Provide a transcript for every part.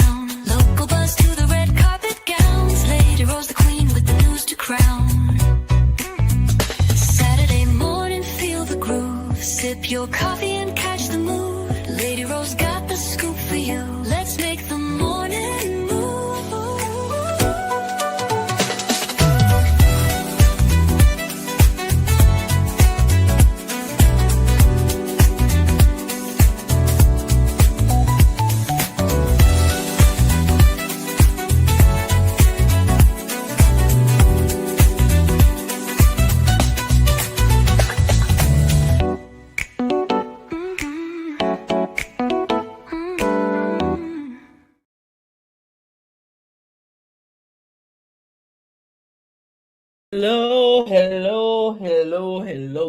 town. Local buzz to the red carpet gowns. Lady Rose the queen with the news to crown. Saturday morning, feel the groove. Sip your coffee and catch the mood. Lady Rose got the scoop for you. Let's make the morning move. Hello.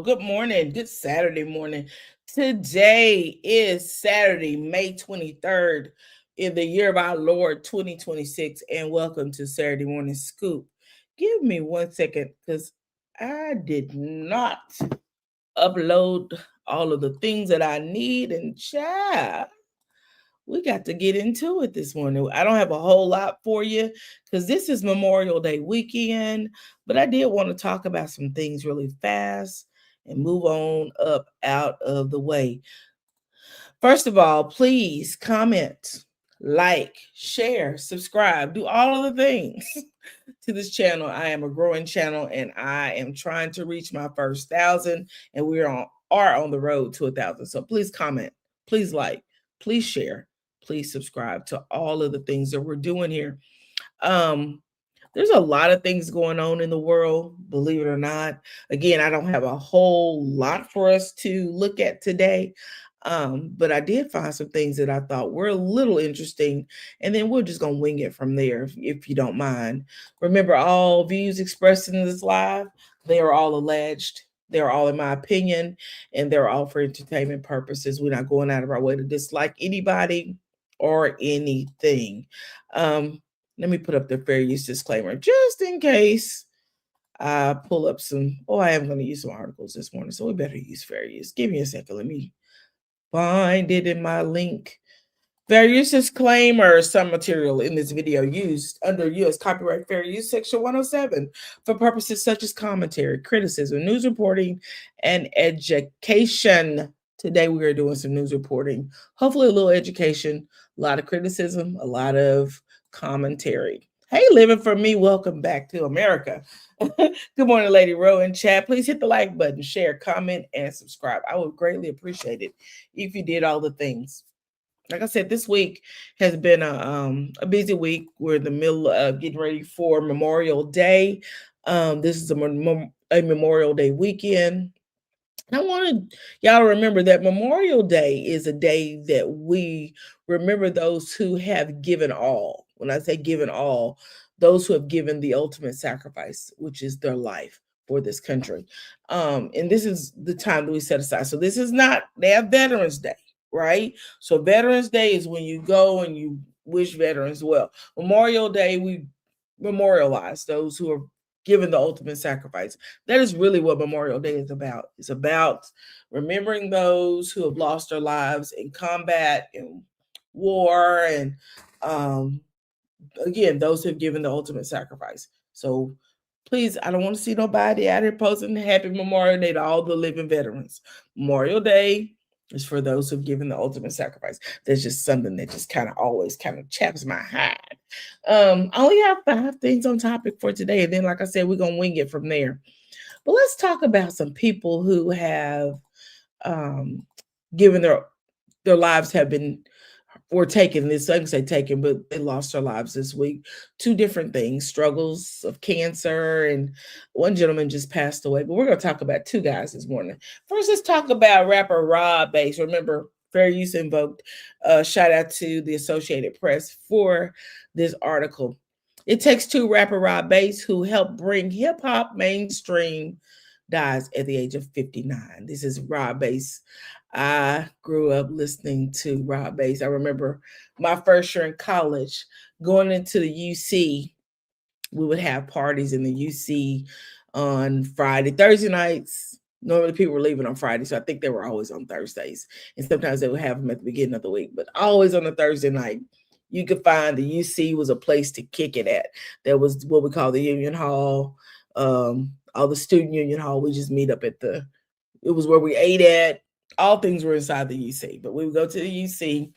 Good morning. Good Saturday morning. Today is Saturday, May 23rd in the year of our Lord 2026, and welcome to Saturday Morning Scoop. Give me 1 second because I did not upload all of the things that I need, and child, we got to get into it this morning. I don't have a whole lot for you because this is Memorial Day weekend, but I did want to talk about some things really fast and move on up out of the way. First of all, please comment, like, share, subscribe, do all of the things to this channel. I am a growing channel and I am trying to reach my first 1,000, and we are on the road to 1,000. So please comment, please like, please share, please subscribe to all of the things that we're doing here. There's a lot of things going on in the world, believe it or not. Again, I don't have a whole lot for us to look at today. But I did find some things that I thought were a little interesting, and then we're just gonna wing it from there, if you don't mind. Remember, all views expressed in this live, they are all alleged. They're all in my opinion, and they're all for entertainment purposes. We're not going out of our way to dislike anybody or anything. Let me put up the fair use disclaimer just in case I pull up some. Oh, I am going to use some articles this morning, so we better use fair use. Give me a second. Let me find it in my link. Fair use disclaimer: some material in this video used under U.S. Copyright Fair Use Section 107 for purposes such as commentary, criticism, news reporting, and education. Today we are doing some news reporting, hopefully a little education, a lot of criticism, a lot of commentary. Hey, living for me, welcome back to America. Good morning, Lady Rowe and chat. Please hit the like button, share, comment, and subscribe. I would greatly appreciate it if you did all the things. Like I said, this week has been a busy week. We're in the middle of getting ready for Memorial Day. This is a Memorial Day weekend. And I wanted y'all to remember that Memorial Day is a day that we remember those who have given all. When I say given all, those who have given the ultimate sacrifice, which is their life for this country. And this is the time that we set aside. So this is not, they have Veterans Day, right? So Veterans Day is when you go and you wish veterans well. Memorial Day, we memorialize those who are given the ultimate sacrifice. That is really what Memorial Day is about. It's about remembering those who have lost their lives in combat and war, and again, those who have given the ultimate sacrifice. So please, I don't want to see nobody out here posting Happy Memorial Day to all the living veterans. Memorial Day is for those who've given the ultimate sacrifice. That's just something that just kind of always kind of chaps my hide. I only have 5 things on topic for today. And then, like I said, we're going to wing it from there. But let's talk about some people who have given their lives have been, or taken this, I can say taken, but they lost their lives this week. 2 different things, struggles of cancer, and one gentleman just passed away. But we're going to talk about 2 guys this morning. First, let's talk about rapper Rob Base. Remember, fair use invoked. Shout out to the Associated Press for this article. It Takes Two rapper Rob Base, who helped bring hip hop mainstream, dies at the age of 59. This is Rob Base. I grew up listening to Rob Base. I remember my first year in college going into the UC. We would have parties in the UC on Friday, Thursday nights. Normally people were leaving on Friday, so I think they were always on Thursdays. And sometimes they would have them at the beginning of the week, but always on a Thursday night. you could find the UC was a place to kick it at. There was what we call the Union Hall, all the student union hall. We just meet up at it was where we ate at. All things were inside the UC, but we would go to the UC.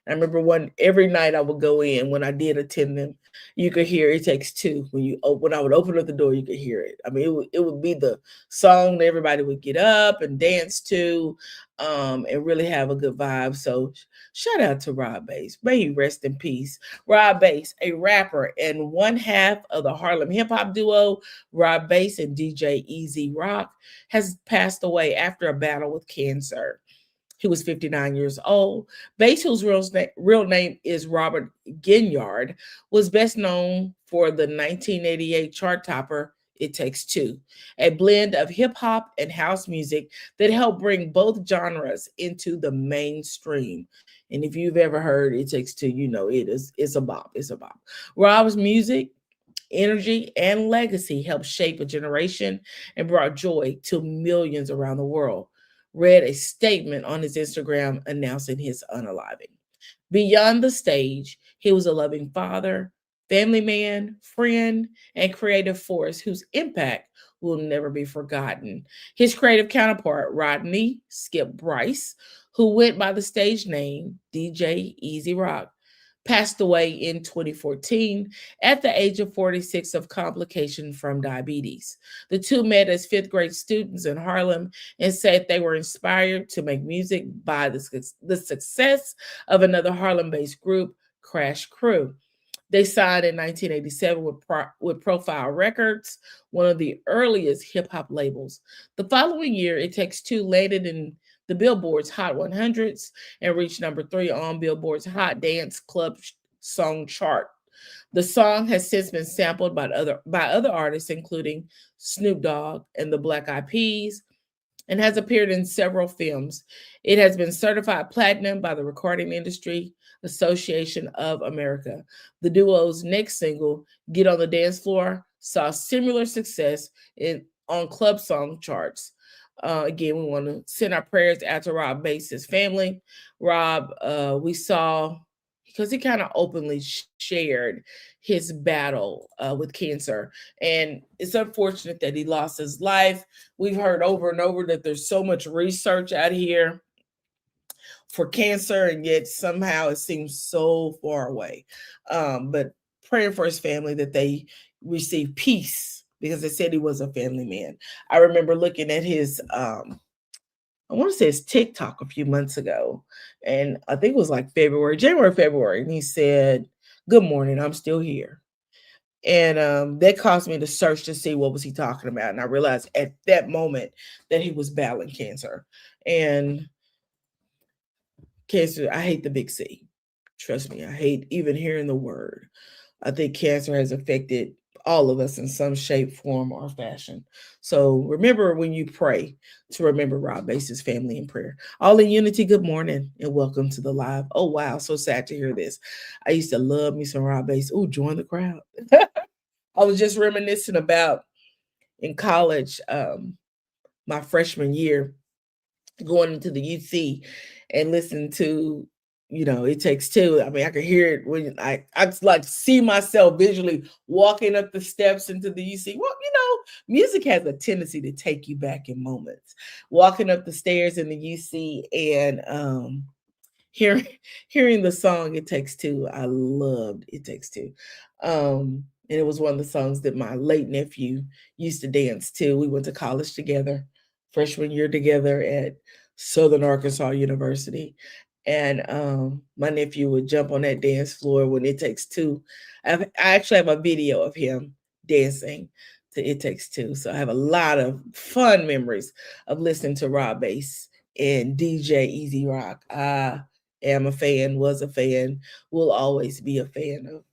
I remember every night I would go in. When I did attend them, you could hear It Takes Two. When I would open up the door, you could hear it. I mean, it would be the song that everybody would get up and dance to, and really have a good vibe. So shout out to Rob Base. May he rest in peace. Rob Base, a rapper and one half of the Harlem hip hop duo Rob Base and DJ Easy Rock, has passed away after a battle with cancer. He was 59 years old. Base, whose real name is Robert Ginyard, was best known for the 1988 chart topper, It Takes Two, a blend of hip hop and house music that helped bring both genres into the mainstream. And if you've ever heard It Takes Two, you know it's a bop. It's a bop. Rob's music, energy, and legacy helped shape a generation and brought joy to millions around the world. Read a statement on his Instagram announcing his unaliving. Beyond the stage, he was a loving father, family man, friend, and creative force whose impact will never be forgotten. His creative counterpart, Rodney Skip Bryce, who went by the stage name DJ Easy Rock, passed away in 2014 at the age of 46 of complication from diabetes. The two met as fifth grade students in Harlem and said they were inspired to make music by the success of another Harlem-based group, Crash Crew. They signed in 1987 with Profile Records, one of the earliest hip-hop labels. The following year, It Takes Two landed in the Billboard's Hot 100s and reached number 3 on Billboard's Hot Dance Club Song chart. The song has since been sampled by other artists, including Snoop Dogg and the Black Eyed Peas, and has appeared in several films. It has been certified platinum by the Recording Industry Association of America. The duo's next single, Get on the Dance Floor, saw similar success on club song charts. Again, we want to send our prayers out to Rob Base's family. Rob, we saw, because he kind of openly shared his battle with cancer. And it's unfortunate that he lost his life. We've heard over and over that there's so much research out here for cancer, and yet somehow it seems so far away. But praying for his family that they receive peace, because they said he was a family man. I remember looking at his, I want to say his TikTok a few months ago, and I think it was like January, February, and he said, "Good morning, I'm still here." And that caused me to search to see what was he talking about, and I realized at that moment that he was battling cancer. And cancer, I hate the big C. Trust me, I hate even hearing the word. I think cancer has affected all of us in some shape, form, or fashion. So remember when you pray to remember Rob Base's family in prayer. All in unity, good morning and welcome to the live. Oh, wow, so sad to hear this. I used to love me some Rob Base. Ooh, join the crowd. I was just reminiscing about in college, my freshman year, going into the UC and listening to, It Takes Two. I mean, I could hear it when I like see myself visually walking up the steps into the UC. Well, music has a tendency to take you back in moments. Walking up the stairs in the UC and hearing the song It Takes Two. I loved It Takes Two. And it was one of the songs that my late nephew used to dance to. We went to college together, freshman year together at Southern Arkansas University. And my nephew would jump on that dance floor when It Takes Two. I actually have a video of him dancing to It Takes Two. So I have a lot of fun memories of listening to Rob Base and DJ Easy Rock. I am a fan, was a fan, will always be a fan of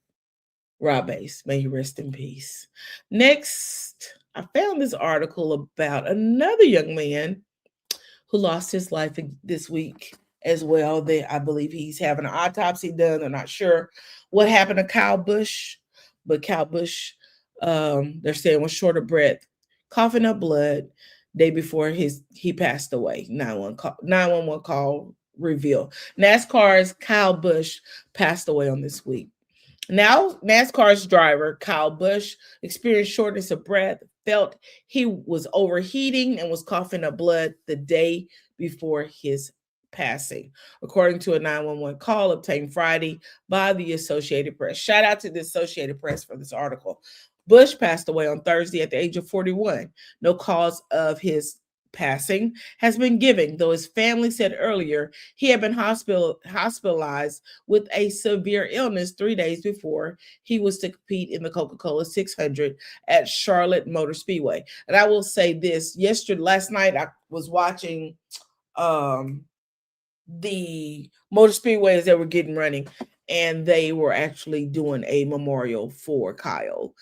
Rob Base. May you rest in peace. Next, I found this article about another young man who lost his life this week as well. I believe he's having an autopsy done. They're not sure what happened to Kyle Busch, but Kyle Busch, they're saying, was short of breath, coughing up blood day before he passed away. 911 call reveal. NASCAR's Kyle Busch passed away on this week. Now, NASCAR's driver, Kyle Busch, experienced shortness of breath, felt he was overheating, and was coughing up blood the day before his passing, according to a 911 call obtained Friday by the Associated Press. Shout out to the Associated Press for this article. Busch passed away on Thursday at the age of 41. No cause of his passing has been given, though his family said earlier he had been hospitalized with a severe illness 3 days before he was to compete in the Coca-Cola 600 at Charlotte Motor Speedway. And I will say this, last night I was watching the motor speedways that were getting running, and they were actually doing a memorial for Kyle.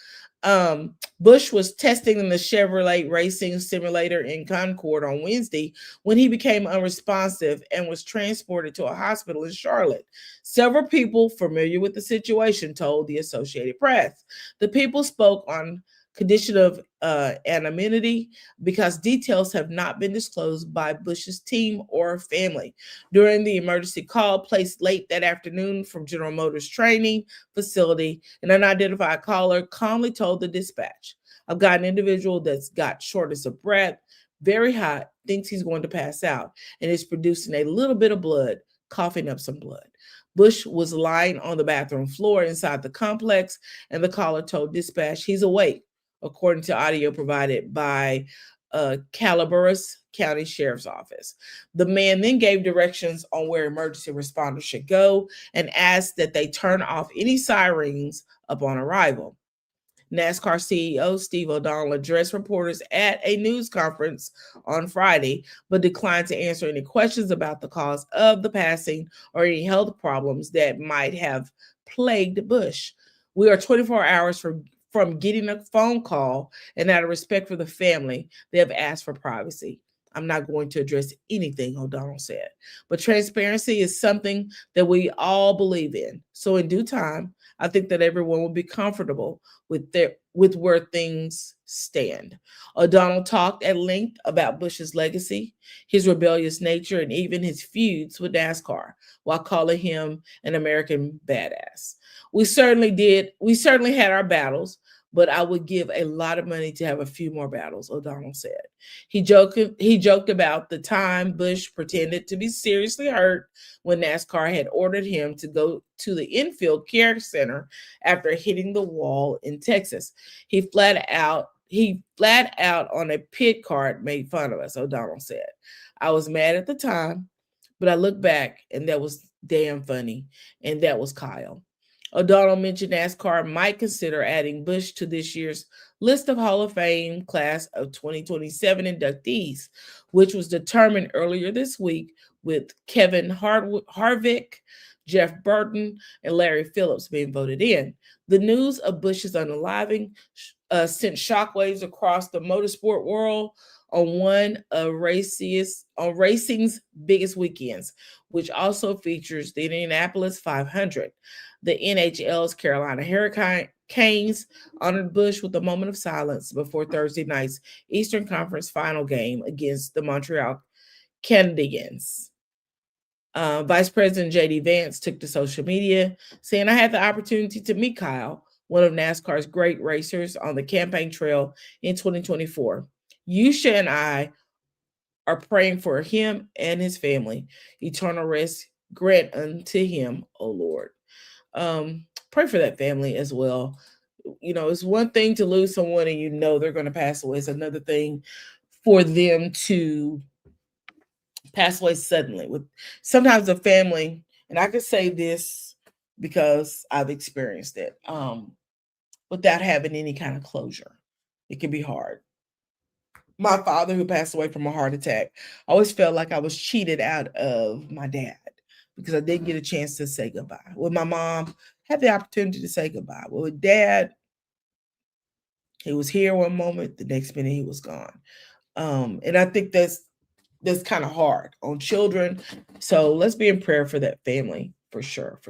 Busch was testing in the Chevrolet racing simulator in Concord on Wednesday when he became unresponsive and was transported to a hospital in Charlotte. Several people familiar with the situation told the Associated Press. The people spoke on condition of anonymity because details have not been disclosed by Busch's team or family. During the emergency call placed late that afternoon from General Motors training facility, an unidentified caller calmly told the dispatch, "I've got an individual that's got shortness of breath, very hot, thinks he's going to pass out, and is producing a little bit of blood, coughing up some blood." Busch was lying on the bathroom floor inside the complex, and the caller told dispatch he's awake, according to audio provided by Calaveras County Sheriff's Office. The man then gave directions on where emergency responders should go and asked that they turn off any sirens upon arrival. NASCAR CEO Steve O'Donnell addressed reporters at a news conference on Friday, but declined to answer any questions about the cause of the passing or any health problems that might have plagued Busch. "We are 24 hours from getting a phone call, and out of respect for the family, they have asked for privacy. I'm not going to address anything," O'Donnell said. "But transparency is something that we all believe in. So in due time, I think that everyone will be comfortable with where things stand." O'Donnell talked at length about Busch's legacy, his rebellious nature, and even his feuds with NASCAR, while calling him an American badass. We certainly had our battles, but I would give a lot of money to have a few more battles," O'Donnell said. He joked about the time Busch pretended to be seriously hurt when NASCAR had ordered him to go to the infield care center after hitting the wall in Texas. He flat out on a pit cart made fun of us, O'Donnell said. "I was mad at the time, but I look back and that was damn funny, and that was Kyle." O'Donnell mentioned NASCAR might consider adding Busch to this year's list of Hall of Fame class of 2027 inductees, which was determined earlier this week with Kevin Harvick, Jeff Burton, and Larry Phillips being voted in. The news of Busch's unaliving sent shockwaves across the motorsport world on one of racing's biggest weekends, which also features the Indianapolis 500. The NHL's Carolina Hurricanes honored Busch with a moment of silence before Thursday night's Eastern Conference final game against the Montreal Canadiens. Vice President J.D. Vance took to social media, saying, "I had the opportunity to meet Kyle, one of NASCAR's great racers, on the campaign trail in 2024. Yusha and I are praying for him and his family. Eternal rest grant unto him, O Lord." Pray for that family as well. You know, it's one thing to lose someone and you know they're going to pass away. It's another thing for them to pass away suddenly. With sometimes a family, and I can say this because I've experienced it, without having any kind of closure. It can be hard. My father, who passed away from a heart attack, always felt like I was cheated out of my dad because I didn't get a chance to say goodbye. With my mom, had the opportunity to say goodbye. Well, with dad, he was here one moment, the next minute he was gone. And I think that's kind of hard on children. So let's be in prayer for that family, for sure.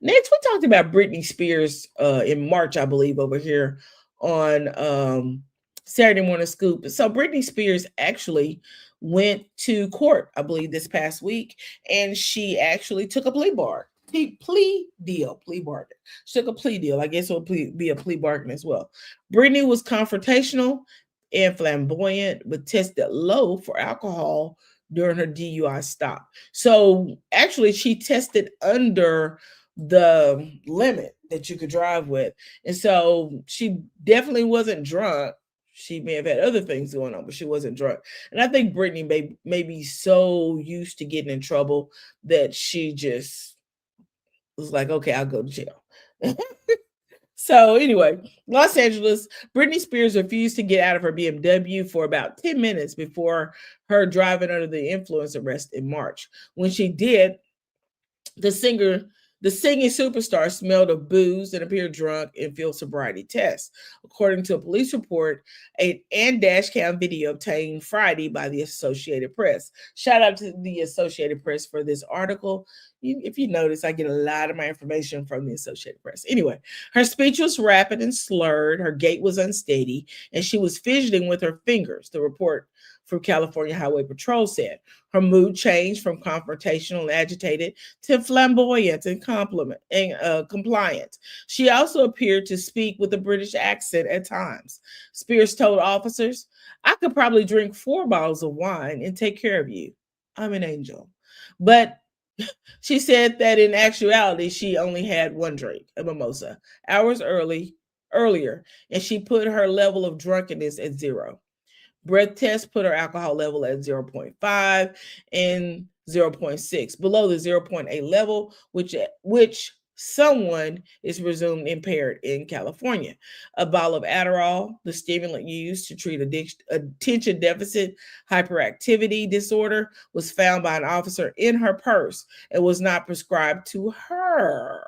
Next, we talked about Britney Spears in March, I believe, over here on Saturday Morning Scoop. So Britney Spears actually went to court, I believe, this past week, and she actually took a plea deal, plea bargain. She took a plea deal. I guess it would be a plea bargain as well. Britney was confrontational and flamboyant, but tested low for alcohol during her DUI stop. So actually, she tested under the limit that you could drive with. And so she definitely wasn't drunk. She may have had other things going on, but she wasn't drunk. And I think Britney may be so used to getting in trouble that she just was like, okay, I'll go to jail. So anyway, Los Angeles, Britney Spears refused to get out of her BMW for about 10 minutes before her driving under the influence arrest in March. When she did, the singing superstar smelled of booze and appeared drunk in field sobriety tests. According to a police report and dash cam video obtained Friday by the Associated Press. Shout out to the Associated Press for this article. If you notice, I get a lot of my information from the Associated Press. Anyway, her speech was rapid and slurred. Her gait was unsteady, and she was fidgeting with her fingers, the report from California Highway Patrol said. Her mood changed from confrontational and agitated to flamboyant and compliant. She also appeared to speak with a British accent at times. Spears told officers, I could probably drink 4 bottles of wine and take care of you. I'm an angel. But she said that in actuality, she only had one drink, a mimosa, hours earlier, and she put her level of drunkenness at 0. Breath tests put her alcohol level at 0.5 and 0.6, below the 0.8 level, which someone is presumed impaired in California. A bottle of Adderall, the stimulant used to treat attention deficit hyperactivity disorder, was found by an officer in her purse and was not prescribed to her.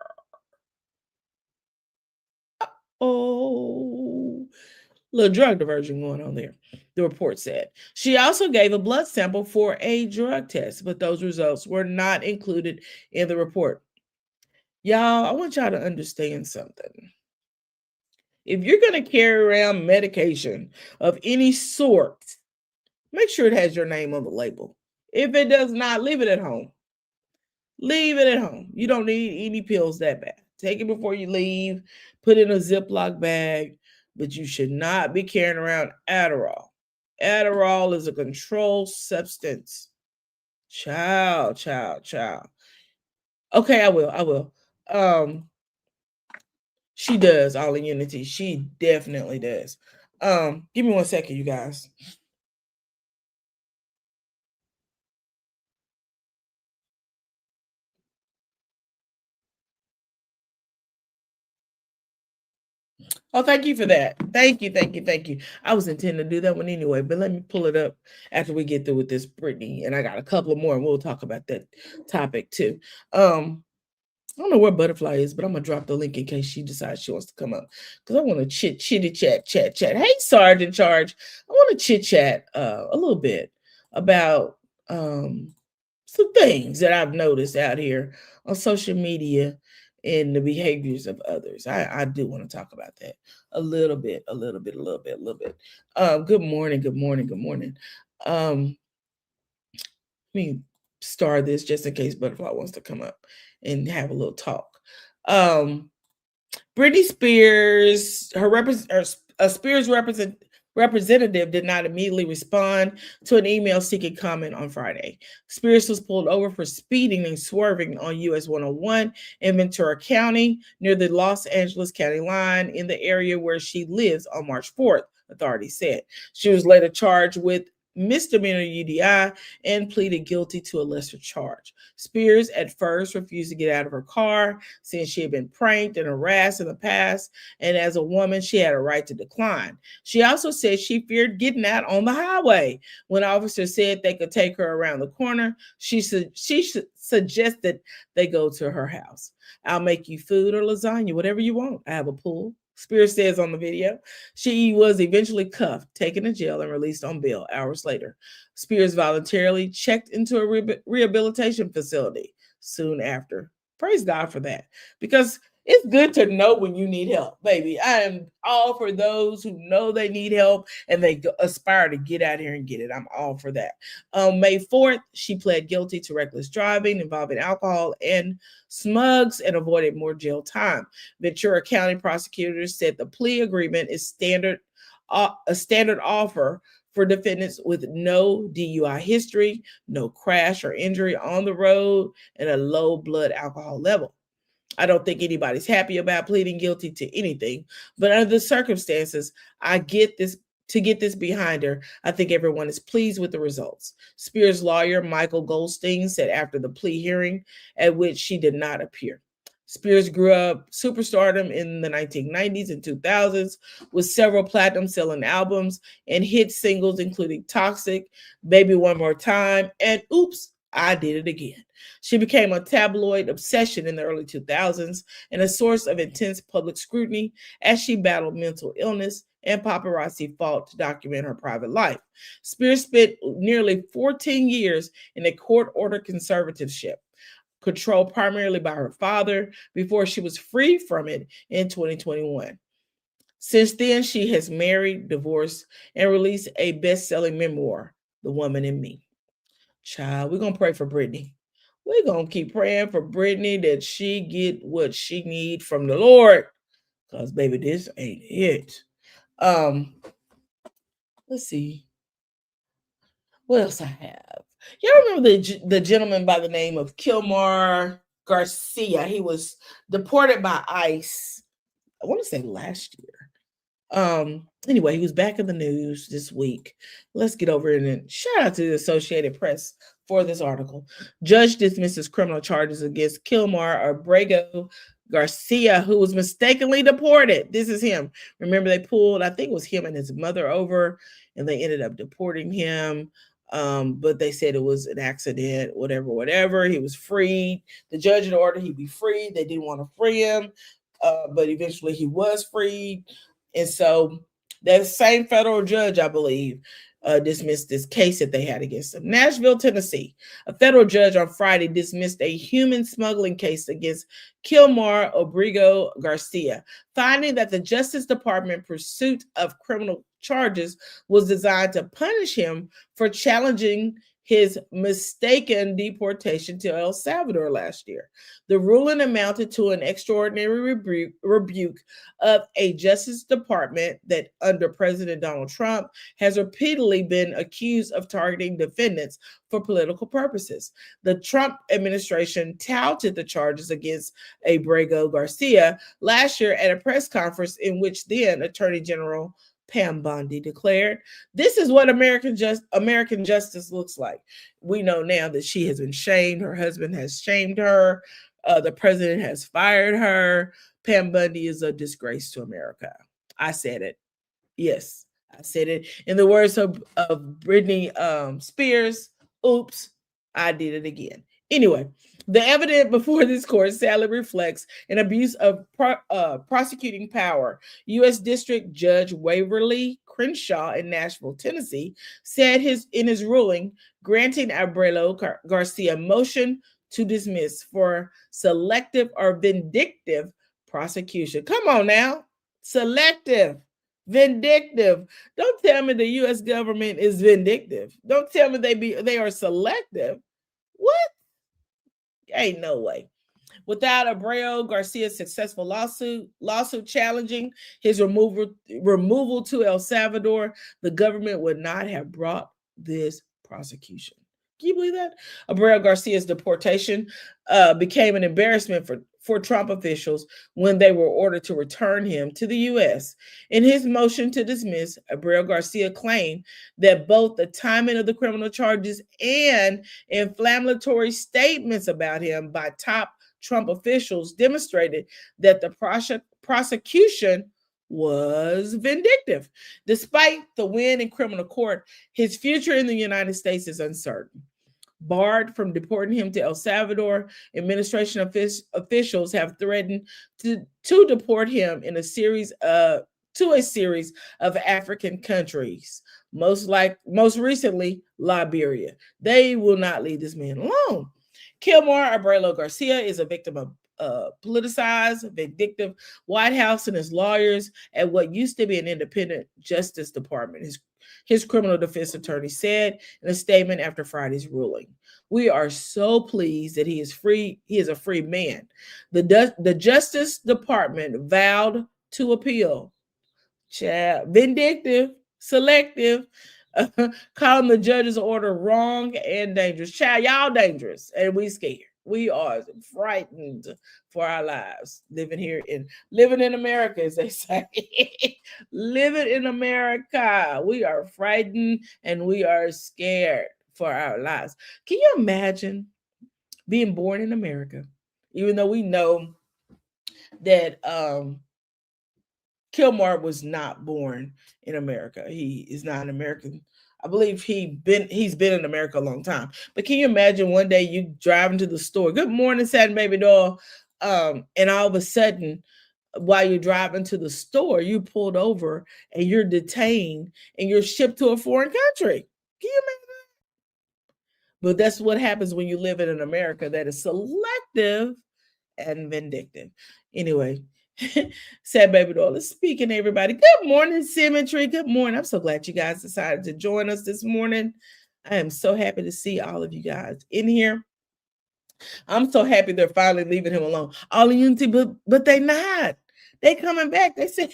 Oh, little drug diversion going on there, the report said. She also gave a blood sample for a drug test, but those results were not included in the report. Y'all, I want y'all to understand something. If you're going to carry around medication of any sort, make sure it has your name on the label. If it does not, leave it at home. Leave it at home. You don't need any pills that bad. Take it before you leave. Put it in a Ziploc bag. But you should not be carrying around Adderall. Adderall is a controlled substance. Child. Okay, I will. She does, all in unity. She definitely does. Give me 1 second, you guys. Oh, thank you for that. Thank you. I was intending to do that one anyway, but let me pull it up after we get through with this Britney. And I got a couple more, and we'll talk about that topic too. I don't know where Butterfly is, but I'm gonna drop the link in case she decides she wants to come up because I want to chitty chat. Hey, Sergeant Charge, I want to chit chat a little bit about some things that I've noticed out here on social media and the behaviors of others. I do want to talk about that a little bit. Good morning. Let me star this just in case Butterfly wants to come up and have a little talk. Britney Spears, Spears representative did not immediately respond to an email seeking comment on Friday. Spears was pulled over for speeding and swerving on US 101 in Ventura County near the Los Angeles County line in the area where she lives on March 4th, authorities said. She was later charged with misdemeanor UDI and pleaded guilty to a lesser charge. Spears at first refused to get out of her car since she had been pranked and harassed in the past, and as a woman, she had a right to decline. She also said she feared getting out on the highway. When officers said they could take her around the corner, she suggested they go to her house. I'll make you food or lasagna, whatever you want. I have a pool. Spears says on the video. She was eventually cuffed, taken to jail, and released on bail hours later. Spears voluntarily checked into a rehabilitation facility soon after. Praise God for that. Because It's good to know when you need help, baby. I am all for those who know they need help and they aspire to get out here and get it. I'm all for that. May 4th, she pled guilty to reckless driving involving alcohol and smugs and avoided more jail time. Ventura County prosecutors said the plea agreement is a standard offer for defendants with no DUI history, no crash or injury on the road, and a low blood alcohol level. I don't think anybody's happy about pleading guilty to anything, but under the circumstances, I get this. To get this behind her, I think everyone is pleased with the results. Spears' lawyer, Michael Goldstein, said after the plea hearing, at which she did not appear. Spears grew up superstardom in the 1990s and 2000s with several platinum selling albums and hit singles, including Toxic, Baby One More Time, and Oops, I Did It Again. She became a tabloid obsession in the early 2000s and a source of intense public scrutiny as she battled mental illness and paparazzi fought to document her private life. Spears spent nearly 14 years in a court-ordered conservatorship, controlled primarily by her father, before she was freed from it in 2021. Since then, she has married, divorced, and released a best-selling memoir, The Woman in Me. Child, we're going to pray for Brittany. We're going to keep praying for Brittany that she get what she need from the Lord. Because, baby, this ain't it. Let's see. What else I have? Y'all remember the gentleman by the name of Kilmar Garcia? He was deported by ICE, I want to say last year. Anyway, he was back in the news this week. Let's get over it and shout out to the Associated Press for this article. Judge dismisses criminal charges against Kilmar Abrego Garcia, who was mistakenly deported. This is him. Remember, they pulled, I think it was him and his mother over, and they ended up deporting him. But they said it was an accident, whatever. He was freed. The judge had ordered he be freed. They didn't want to free him, but eventually he was freed. And so that same federal judge, I believe, dismissed this case that they had against him. Nashville, Tennessee. A federal judge on Friday dismissed a human smuggling case against Kilmar Abrego Garcia, finding that the Justice Department pursuit of criminal charges was designed to punish him for challenging his mistaken deportation to El Salvador last year. The ruling amounted to an extraordinary rebuke of a Justice Department that, under President Donald Trump, has repeatedly been accused of targeting defendants for political purposes. The Trump administration touted the charges against Abrego Garcia last year at a press conference in which then Attorney General Pam Bondi declared, "This is what American justice looks like." We know now that she has been shamed. Her husband has shamed her. The president has fired her. Pam Bondi is a disgrace to America. I said it. Yes, I said it. In the words of Britney Spears, oops, I did it again. Anyway, the evidence before this court sadly reflects an abuse of prosecuting power. U.S. District Judge Waverly Crenshaw in Nashville, Tennessee, said in his ruling granting Abrego Garcia motion to dismiss for selective or vindictive prosecution. Come on now, selective, vindictive. Don't tell me the U.S. government is vindictive. Don't tell me they are selective. What? Ain't no way. Without Abrego Garcia's successful lawsuit challenging his removal to El Salvador, the government would not have brought this prosecution. Can you believe that? Abrego Garcia's deportation became an embarrassment for Trump officials when they were ordered to return him to the U.S. In his motion to dismiss, Abrego Garcia claimed that both the timing of the criminal charges and inflammatory statements about him by top Trump officials demonstrated that the prosecution was vindictive. Despite the win in criminal court, his future in the United States is uncertain. Barred from deporting him to El Salvador, administration officials have threatened to deport him in to a series of African countries, most recently Liberia. They will not leave this man alone. Kilmar Abrego Garcia is a victim politicized, vindictive White House and his lawyers at what used to be an independent Justice Department. His criminal defense attorney said in a statement after Friday's ruling. We are so pleased that he is free. He is a free man. The Justice Department vowed to appeal. Vindictive, selective, calling the judge's order wrong and dangerous. Child, y'all dangerous, and we scared. We are frightened for our lives living in America, as they say. Living in America, we are frightened and we are scared for our lives. Can you imagine being born in America, even though we know that Kilmar was not born in America? He is not an American. I believe he's been in America a long time. But can you imagine one day you driving to the store? Good morning, Satin Baby Doll. And all of a sudden, while you're driving to the store, you pulled over and you're detained and you're shipped to a foreign country. Can you imagine that? But that's what happens when you live in an America that is selective and vindictive. Anyway, Sad Baby Doll is speaking, everybody. Good morning, Symmetry. Good morning. I'm so glad you guys decided to join us this morning. I am so happy to see all of you guys in here. I'm so happy they're finally leaving him alone. All in unity, but they not. They coming back. They said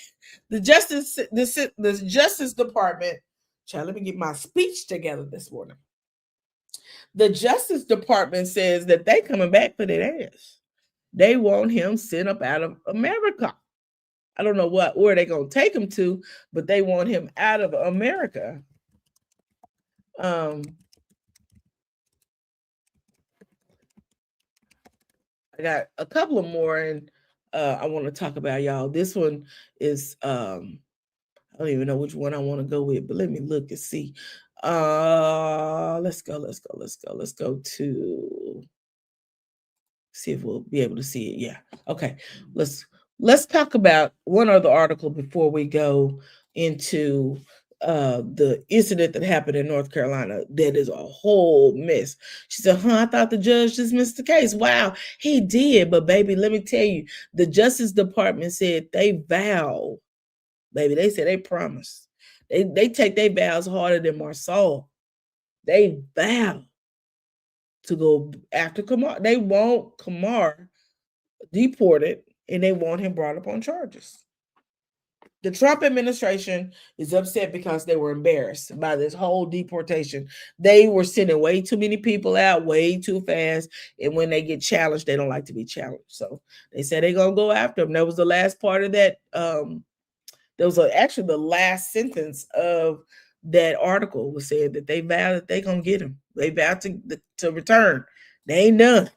the Justice Department. Child, let me get my speech together this morning. The Justice Department says that they coming back for their ass. They want him sent up out of America. I don't know where they're going to take him to, but they want him out of America. I got a couple of more, and I want to talk about, y'all. This one is, I don't even know which one I want to go with, but let me look and see. Let's go to... see if we'll be able to see it. Yeah. Okay. Let's talk about one other article before we go into the incident that happened in North Carolina. That is a whole mess. She said, I thought the judge dismissed the case. Wow, he did. But baby, let me tell you, the Justice Department said they vow, baby, they said they promise. They take their vows harder than Marsau. They vow to go after Kamar. They want Kamar deported, and they want him brought up on charges. The Trump administration is upset because they were embarrassed by this whole deportation. They were sending way too many people out way too fast, and when they get challenged, they don't like to be challenged. So they said they're going to go after him. That was the last part of that. That was actually the last sentence of that article was said that they vow that they're going to get him. They vow to return. They ain't done.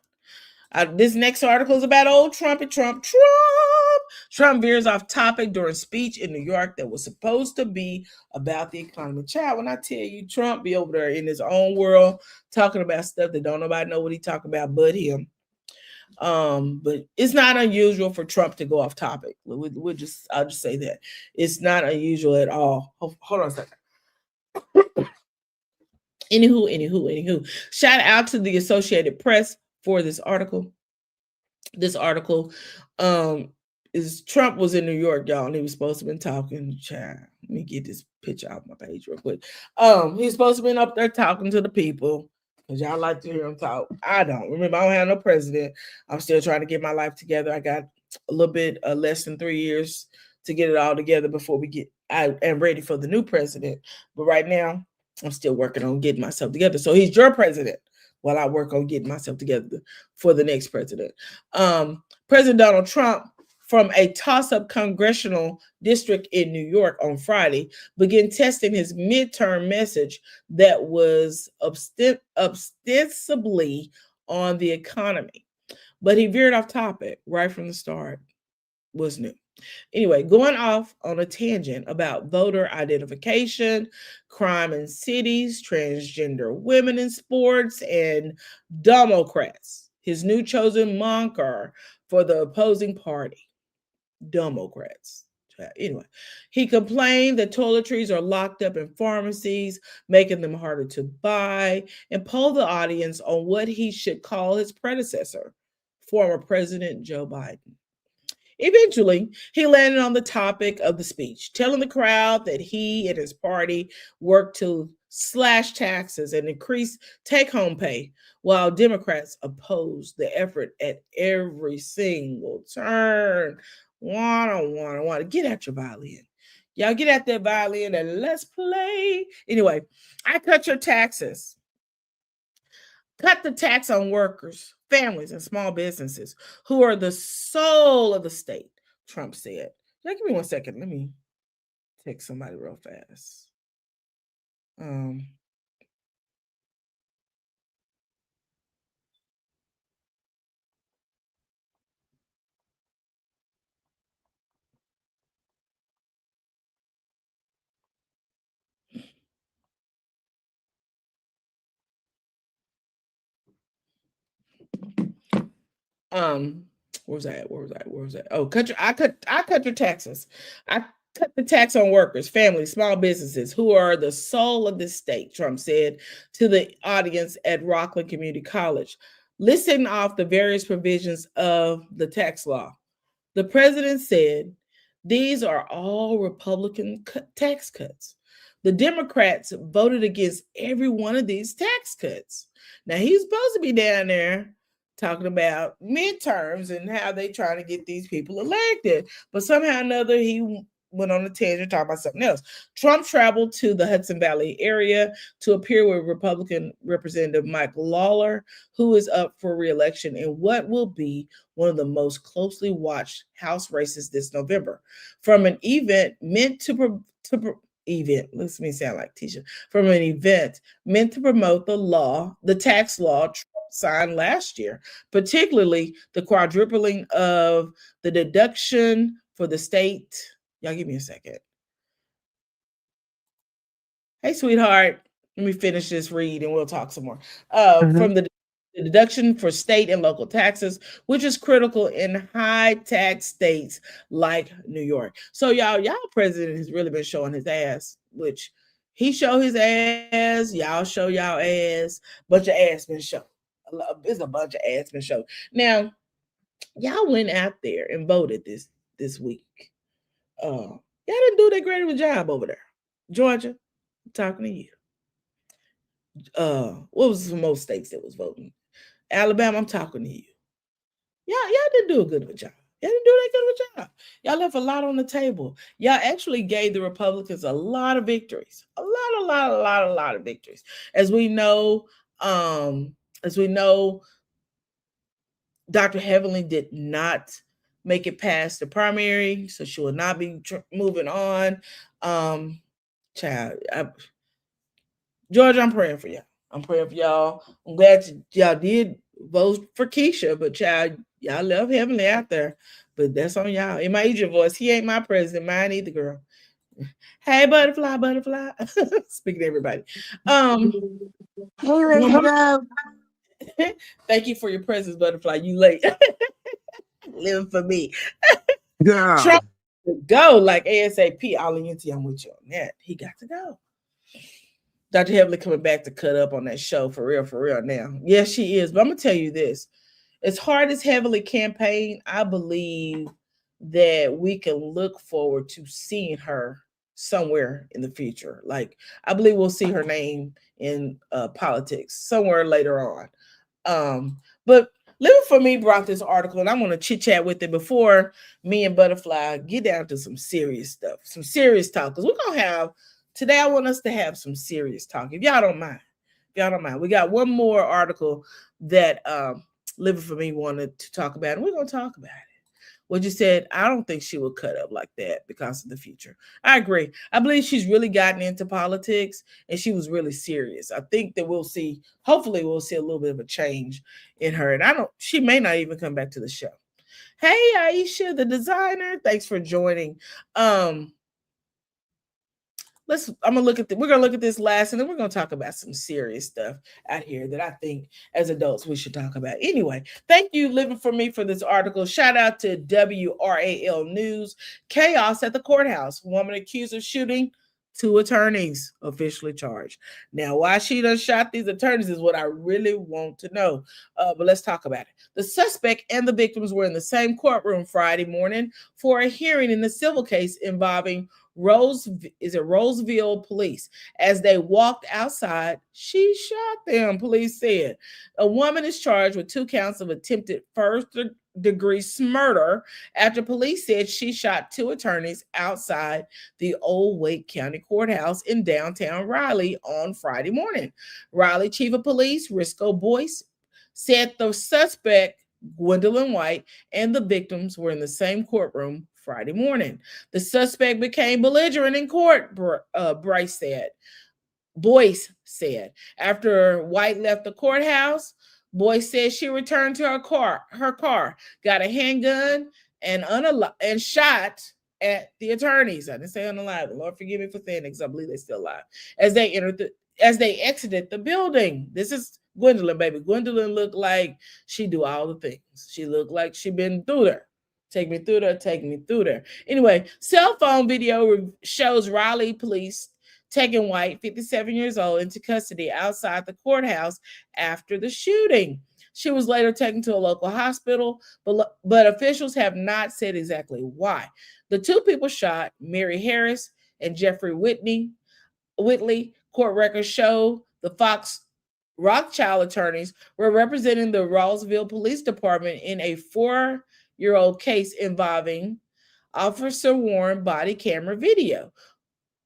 This next article is about old Trump. Trump veers off topic during speech in New York that was supposed to be about the economy. Child, when I tell you Trump be over there in his own world talking about stuff that don't nobody know what he talking about but him. But it's not unusual for Trump to go off topic. I'll just say that. It's not unusual at all. Hold on a second. Anywho. Shout out to the Associated Press for this article. This article is Trump was in New York, y'all, and he was supposed to have been talking. Child, let me get this picture off my page real quick. He's supposed to have been up there talking to the people, because y'all like to hear him talk. I don't. Remember, I don't have no president. I'm still trying to get my life together. I got a little bit less than 3 years to get it all together before I am ready for the new president. But right now, I'm still working on getting myself together. So he's your president while I work on getting myself together for the next president. President Donald Trump, from a toss-up congressional district in New York on Friday, began testing his midterm message that was ostensibly on the economy. But he veered off topic right from the start. Was new. Anyway, going off on a tangent about voter identification, crime in cities, transgender women in sports, and Democrats, his new chosen moniker for the opposing party, Democrats. Anyway, he complained that toiletries are locked up in pharmacies, making them harder to buy, and polled the audience on what he should call his predecessor, former President Joe Biden. Eventually, he landed on the topic of the speech, telling the crowd that he and his party worked to slash taxes and increase take home pay, while Democrats opposed the effort at every single turn. Wanna. Get out your violin. Y'all get out that violin and let's play. Anyway, I cut your taxes. Cut the tax on workers, families, and small businesses who are the soul of the state, Trump said. Now, give me 1 second. Let me text somebody real fast. Where was that? Oh, I cut your taxes. I cut the tax on workers, families, small businesses who are the soul of this state, Trump said to the audience at Rockland Community College, listing off the various provisions of the tax law. The president said, these are all Republican tax cuts. The Democrats voted against every one of these tax cuts. Now, he's supposed to be down there talking about midterms and how they trying to get these people elected. But somehow or another, he went on a tangent talking about something else. Trump traveled to the Hudson Valley area to appear with Republican Representative Mike Lawler, who is up for re-election in what will be one of the most closely watched House races this November. From an event meant to promote the tax law Trump signed last year, particularly the quadrupling of the deduction for the state. Y'all give me a second. Hey, sweetheart. Let me finish this read and we'll talk some more. From the deduction for state and local taxes, which is critical in high tax states like New York. So y'all president has really been showing his ass, which he show his ass, y'all show y'all ass, bunch of ass been shown. It's a bunch of ass been shown. Now, y'all went out there and voted this week. Y'all didn't do that great of a job over there. Georgia, I'm talking to you. What was some most states that was voting? Alabama, I'm talking to you. Y'all didn't do a good of a job. Y'all didn't do that good of a job. Y'all left a lot on the table. Y'all actually gave the Republicans a lot of victories. A lot of victories. As we know, Dr. Heavenly did not make it past the primary, so she will not be moving on. Georgia, I'm praying for y'all. I'm praying for y'all. I'm glad y'all did vote for Keisha, but y'all love Heavenly out there. But that's on y'all. In my agent voice, he ain't my president. Mine either, girl. Hey, butterfly. Speaking to everybody. Hey, Linda. Thank you for your presence, butterfly. You late. Living for me. Yeah. Trump to go like ASAP. All in I'm with you on that. He got to go. Dr. Heavenly coming back to cut up on that show for real now. Yes, she is. But I'm going to tell you this. As hard as Heavenly campaign, I believe that we can look forward to seeing her somewhere in the future. Like, I believe we'll see her name in politics somewhere later on. But Living for Me brought this article, and I'm going to chit chat with it before me and Butterfly get down to some serious stuff, some serious talk. Because we're going to have, today I want us to have some serious talk. If y'all don't mind. We got one more article that Living for Me wanted to talk about, and we're going to talk about it. What you said, I don't think she will cut up like that because of the future. I agree. I believe she's really gotten into politics and she was really serious. I think that hopefully we'll see a little bit of a change in her. And she may not even come back to the show. Hey, Aisha, the designer, thanks for joining. We're gonna look at this last, and then we're gonna talk about some serious stuff out here that I think as adults we should talk about. Anyway, thank you, Living for Me, for this article. Shout out to WRAL News. Chaos at the courthouse. Woman accused of shooting 2 attorneys officially charged. Now, why she done shot these attorneys is what I really want to know. But let's talk about it. The suspect and the victims were in the same courtroom Friday morning for a hearing in the civil case involving Roseville police. As they walked outside, she shot them, police said. A woman is charged with 2 counts of attempted first-degree murder after police said she shot 2 attorneys outside the Old Wake County Courthouse in downtown Raleigh on Friday morning. Raleigh Chief of Police Risco Boyce said the suspect, Gwendolyn White, and the victims were in the same courtroom Friday morning. The suspect became belligerent in court, Boyce said. After White left the courthouse, Boyce said she returned to her car, got a handgun, and shot at the attorneys. I didn't say unalive. Lord forgive me for saying it because I believe they're still alive. As they exited the building. This is Gwendolyn, baby. Gwendolyn looked like she do all the things. She looked like she been through there. Take me through there. Anyway, cell phone video shows Raleigh police taking White, 57 years old, into custody outside the courthouse after the shooting. She was later taken to a local hospital, but officials have not said exactly why. The 2 people shot, Mary Harris and Jeffrey Whitley, court records show the Fox Rothschild attorneys were representing the Roseville Police Department in a 4-year-old case involving officer-worn body camera video.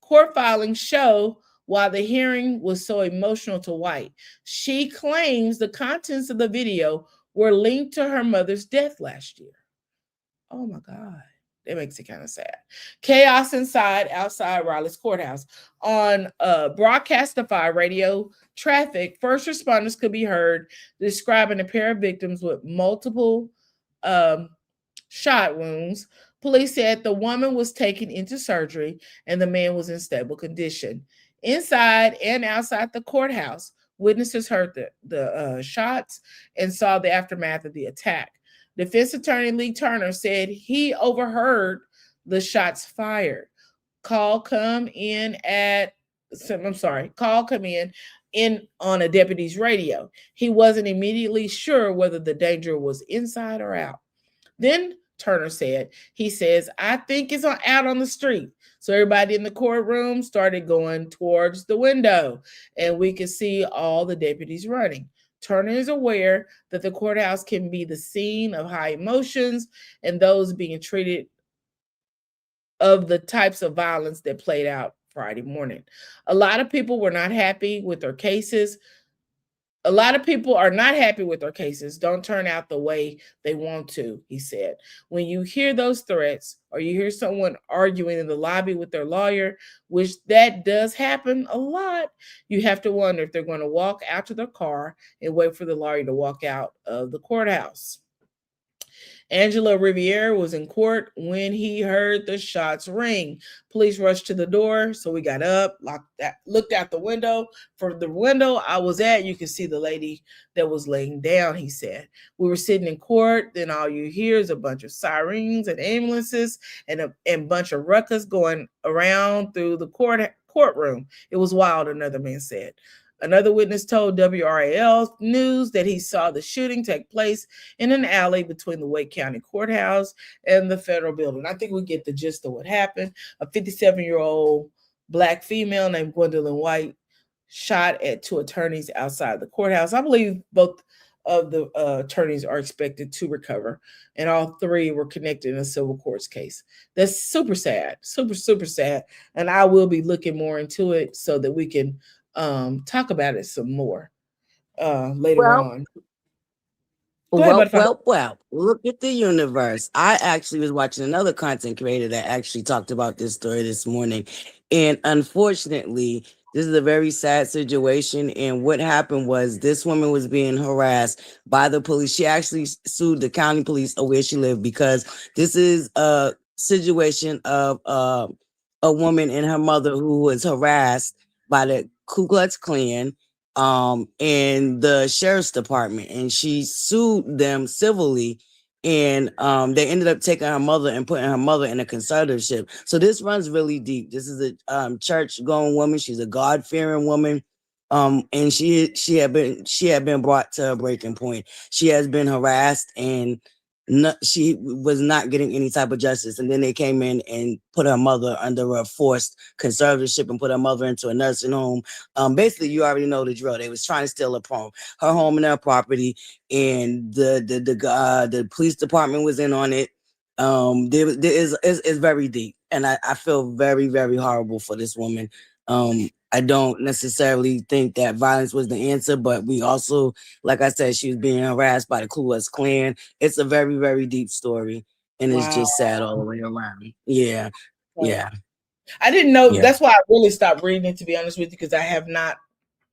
Court filings show why the hearing was so emotional to White. She claims the contents of the video were linked to her mother's death last year. Oh my God. That makes it kind of sad. Chaos outside Raleigh's courthouse. On Broadcastify radio traffic, first responders could be heard describing a pair of victims with multiple shot wounds. Police said the woman was taken into surgery and the man was in stable condition. Inside and outside the courthouse, witnesses heard the shots and saw the aftermath of the attack. Defense attorney Lee Turner said he overheard the shots fired. Call come in on a deputy's radio. He wasn't immediately sure whether the danger was inside or out. Then Turner said, he says, I think it's out on the street. So everybody in the courtroom started going towards the window and we could see all the deputies running. Turner is aware that the courthouse can be the scene of high emotions and those being treated of the types of violence that played out Friday morning. A lot of people were not happy with their cases. A lot of people are not happy with their cases, don't turn out the way they want to, he said. When you hear those threats or you hear someone arguing in the lobby with their lawyer, which that does happen a lot, you have to wonder if they're going to walk out to their car and wait for the lawyer to walk out of the courthouse. Angela Riviere was in court when he heard the shots ring. Police rushed to the door, so we got up, looked out the window. From the window I was at, you could see the lady that was laying down, he said. We were sitting in court, then all you hear is a bunch of sirens and ambulances and a bunch of ruckus going around through the courtroom. It was wild, another man said. Another witness told WRAL News that he saw the shooting take place in an alley between the Wake County Courthouse and the federal building. I think we get the gist of what happened. A 57-year-old Black female named Gwendolyn White shot at 2 attorneys outside the courthouse. I believe both of the attorneys are expected to recover, and all 3 were connected in a civil courts case. That's super sad, super sad. And I will be looking more into it so that we can talk about it some more later on. Well, look at the universe. I actually was watching another content creator that actually talked about this story this morning. And unfortunately, this is a very sad situation. And what happened was this woman was being harassed by the police. She actually sued the county police of where she lived because this is a situation of a woman and her mother who was harassed by the Ku Klux Klan and the sheriff's department, and she sued them civilly and they ended up taking her mother and putting her mother in a conservatorship. So this runs really deep. This is a church-going woman. She's a God-fearing woman. And she had been brought to a breaking point. She has been harassed, and she was not getting any type of justice. And then they came in and put her mother under a forced conservatorship and put her mother into a nursing home. Basically, you already know the drill. They was trying to steal her home and her property, and the police department was in on it. It's very deep, and I feel very, very horrible for this woman. I don't necessarily think that violence was the answer, but we also, like I said, she was being harassed by the Ku Klux Klan. It's a very, very deep story, and it's just sad all the way around. Yeah. Yeah. I didn't know. Yeah. That's why I really stopped reading it, to be honest with you, because I have not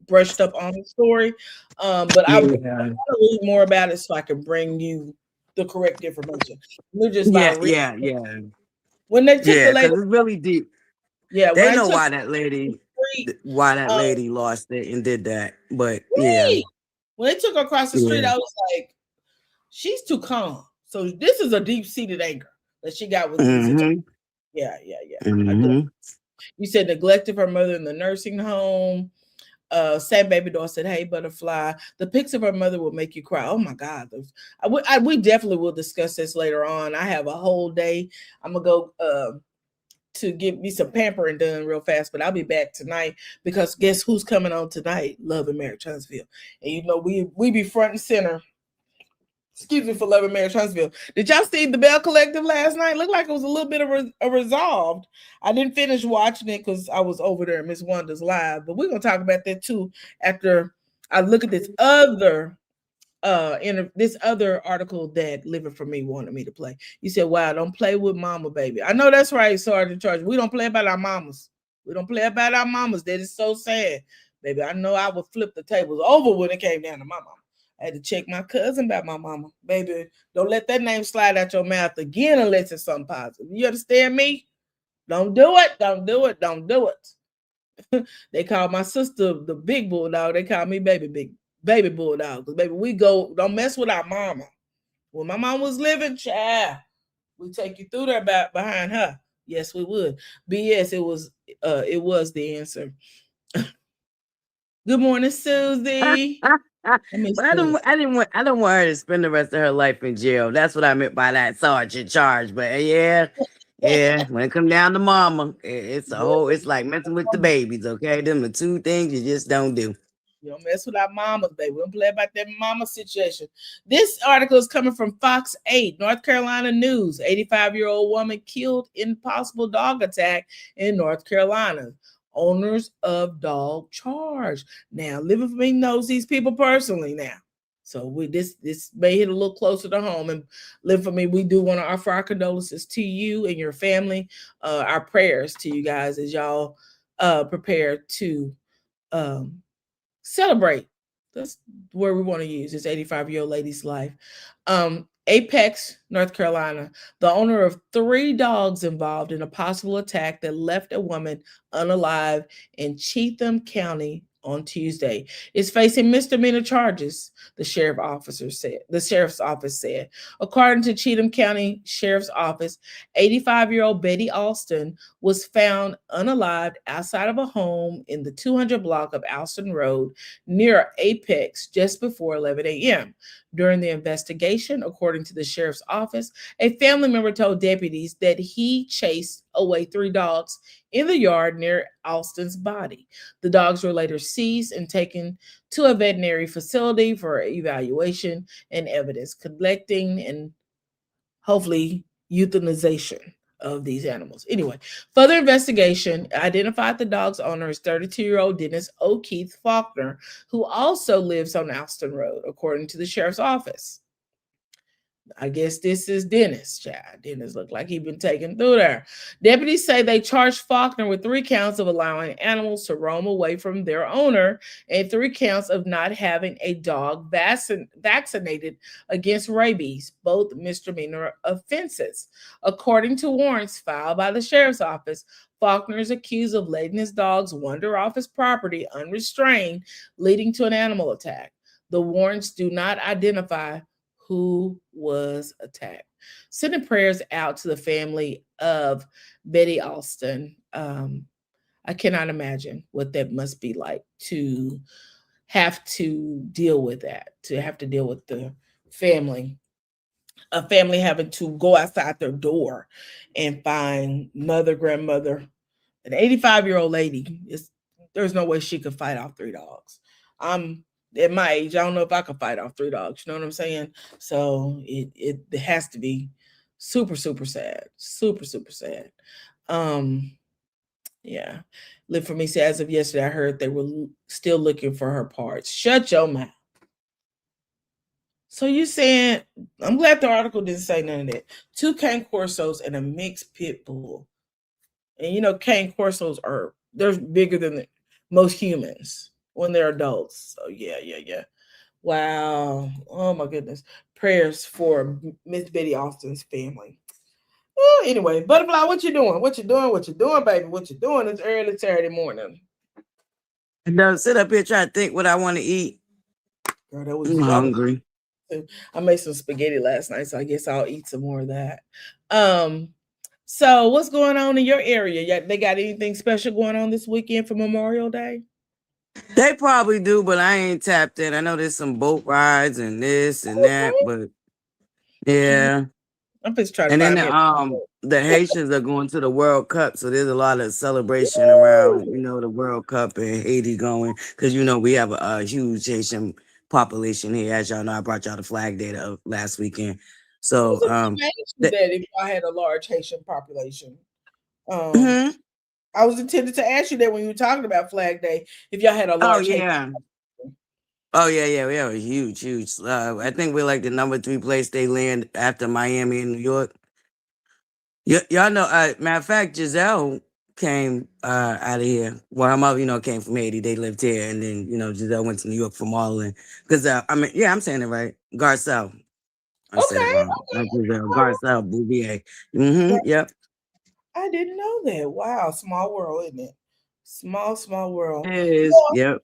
brushed up on the story. But I want to read more about it so I can bring you the correct information. We're just yeah. When they took the lady, it's really deep. Yeah, they know why that lady lost it and did that. But yeah, when they took her across the street, I was like, she's too calm. So this is a deep-seated anger that she got with mm-hmm. Yeah. Mm-hmm. You said neglected her mother in the nursing home. Sam Baby Doll said, "Hey, butterfly, the pics of her mother will make you cry." Oh my God. We definitely will discuss this later on. I have a whole day. I'm gonna go to get me some pampering done real fast, but I'll be back tonight because guess who's coming on tonight? Love and Marriage Huntsville. And you know, we be front and center. Excuse me for Love and Marriage Huntsville. Did y'all see the Bell Collective last night? Looked like it was a little bit of a resolved. I didn't finish watching it because I was over there at Miss Wanda's live, but we're gonna talk about that too after I look at this other article that Living For Me wanted me to play. You said, "Wow, don't play with mama, baby." I know that's right, Sergeant Charge. We don't play about our mamas. That is so sad, baby. I know I would flip the tables over when it came down to my mama. I had to check my cousin about my mama. Baby, don't let that name slide out your mouth again unless it's something positive. You understand me? Don't do it. They call my sister the big bulldog. They call me baby bulldog. Because baby, don't mess with our mama. When my mom was living, child, we take you through there behind her. Yes, we would. BS, it was the answer. Good morning, Susie. I don't want her to spend the rest of her life in jail. That's what I meant by that, Sergeant Charge. But yeah. When it comes down to mama, it's like messing with the babies. Okay, them the two things you just don't do. You don't mess with our mamas, baby. We don't play about that mama situation. This article is coming from Fox 8, North Carolina News. 85-year-old woman killed in possible dog attack in North Carolina. Owners of dog charged. Now, Living For Me knows these people personally now. So this may hit a little closer to home. And Live For Me, we do want to offer our condolences to you and your family. Our prayers to you guys as y'all prepare to celebrate. That's where we want to use this 85-year-old lady's life. Apex, North Carolina, the owner of 3 dogs involved in a possible attack that left a woman unalive in Cheatham County on Tuesday is facing misdemeanor charges, the sheriff's office said. According to Cheatham County Sheriff's Office, 85-year-old Betty Alston was found unalived outside of a home in the 200 block of Alston Road near Apex just before 11 a.m. During the investigation, according to the sheriff's office, a family member told deputies that he chased away 3 dogs in the yard near Alston's body. The dogs were later seized and taken to a veterinary facility for evaluation and evidence collecting and hopefully euthanization of these animals. Anyway, further investigation identified the dog's owner as 32-year-old Dennis O'Keefe Faulkner, who also lives on Alston Road, according to the sheriff's office. I guess this is Dennis, child. Dennis looked like he'd been taken through there. Deputies say they charged Faulkner with 3 counts of allowing animals to roam away from their owner and 3 counts of not having a dog vaccinated against rabies, both misdemeanor offenses. According to warrants filed by the sheriff's office, Faulkner is accused of letting his dogs wander off his property unrestrained, leading to an animal attack. The warrants do not identify who was attacked. Sending prayers out to the family of Betty Alston. I cannot imagine what that must be like to have to deal with that, to have to deal with the family, a family having to go outside their door and find mother, grandmother, an 85-year-old lady. There's no way she could fight off 3 dogs. I'm at my age, I don't know if I could fight off 3 dogs. You know what I'm saying? So it has to be super, super sad. Super, super sad. Yeah. Live for me said, as of yesterday, I heard they were still looking for her parts. Shut your mouth. So you saying, I'm glad the article didn't say none of that. 2 cane corsos and a mixed pit bull. And you know, cane corsos they're bigger than most humans when they're adults. So yeah. Wow. Oh my goodness. Prayers for Miss Betty Austin's family. Well, anyway, Butterfly, what you doing? What you doing, baby? What you doing? It's early Saturday morning. And don't sit up here trying to think what I want to eat. Girl, I'm hungry. I made some spaghetti last night, so I guess I'll eat some more of that. So what's going on in your area? They got anything special going on this weekend for Memorial Day? They probably do, but I ain't tapped in. I know there's some boat rides and this and that, but yeah. I'm just trying to. And then the Haitians are going to the World Cup, so there's a lot of celebration around, the World Cup and Haiti going, because we have a huge Haitian population here. As y'all know, I brought y'all the Flag Day last weekend. So that if I had a large Haitian population, mm-hmm. I was intended to ask you that when you were talking about Flag Day, if y'all had a large. Oh yeah, we have a huge. I think we're like the number 3 place they land after Miami and New York. Y'all know. Matter of fact, Giselle came out of here. Well, her mother, came from Haiti. They lived here, and then Giselle went to New York from Marlin. Because I'm saying it right. Garcelle. I said it wrong. Giselle, Garcelle Bouvier. Mm-hmm. Yep. I didn't know that. Wow, small world, isn't it? Small world. It is. Yep.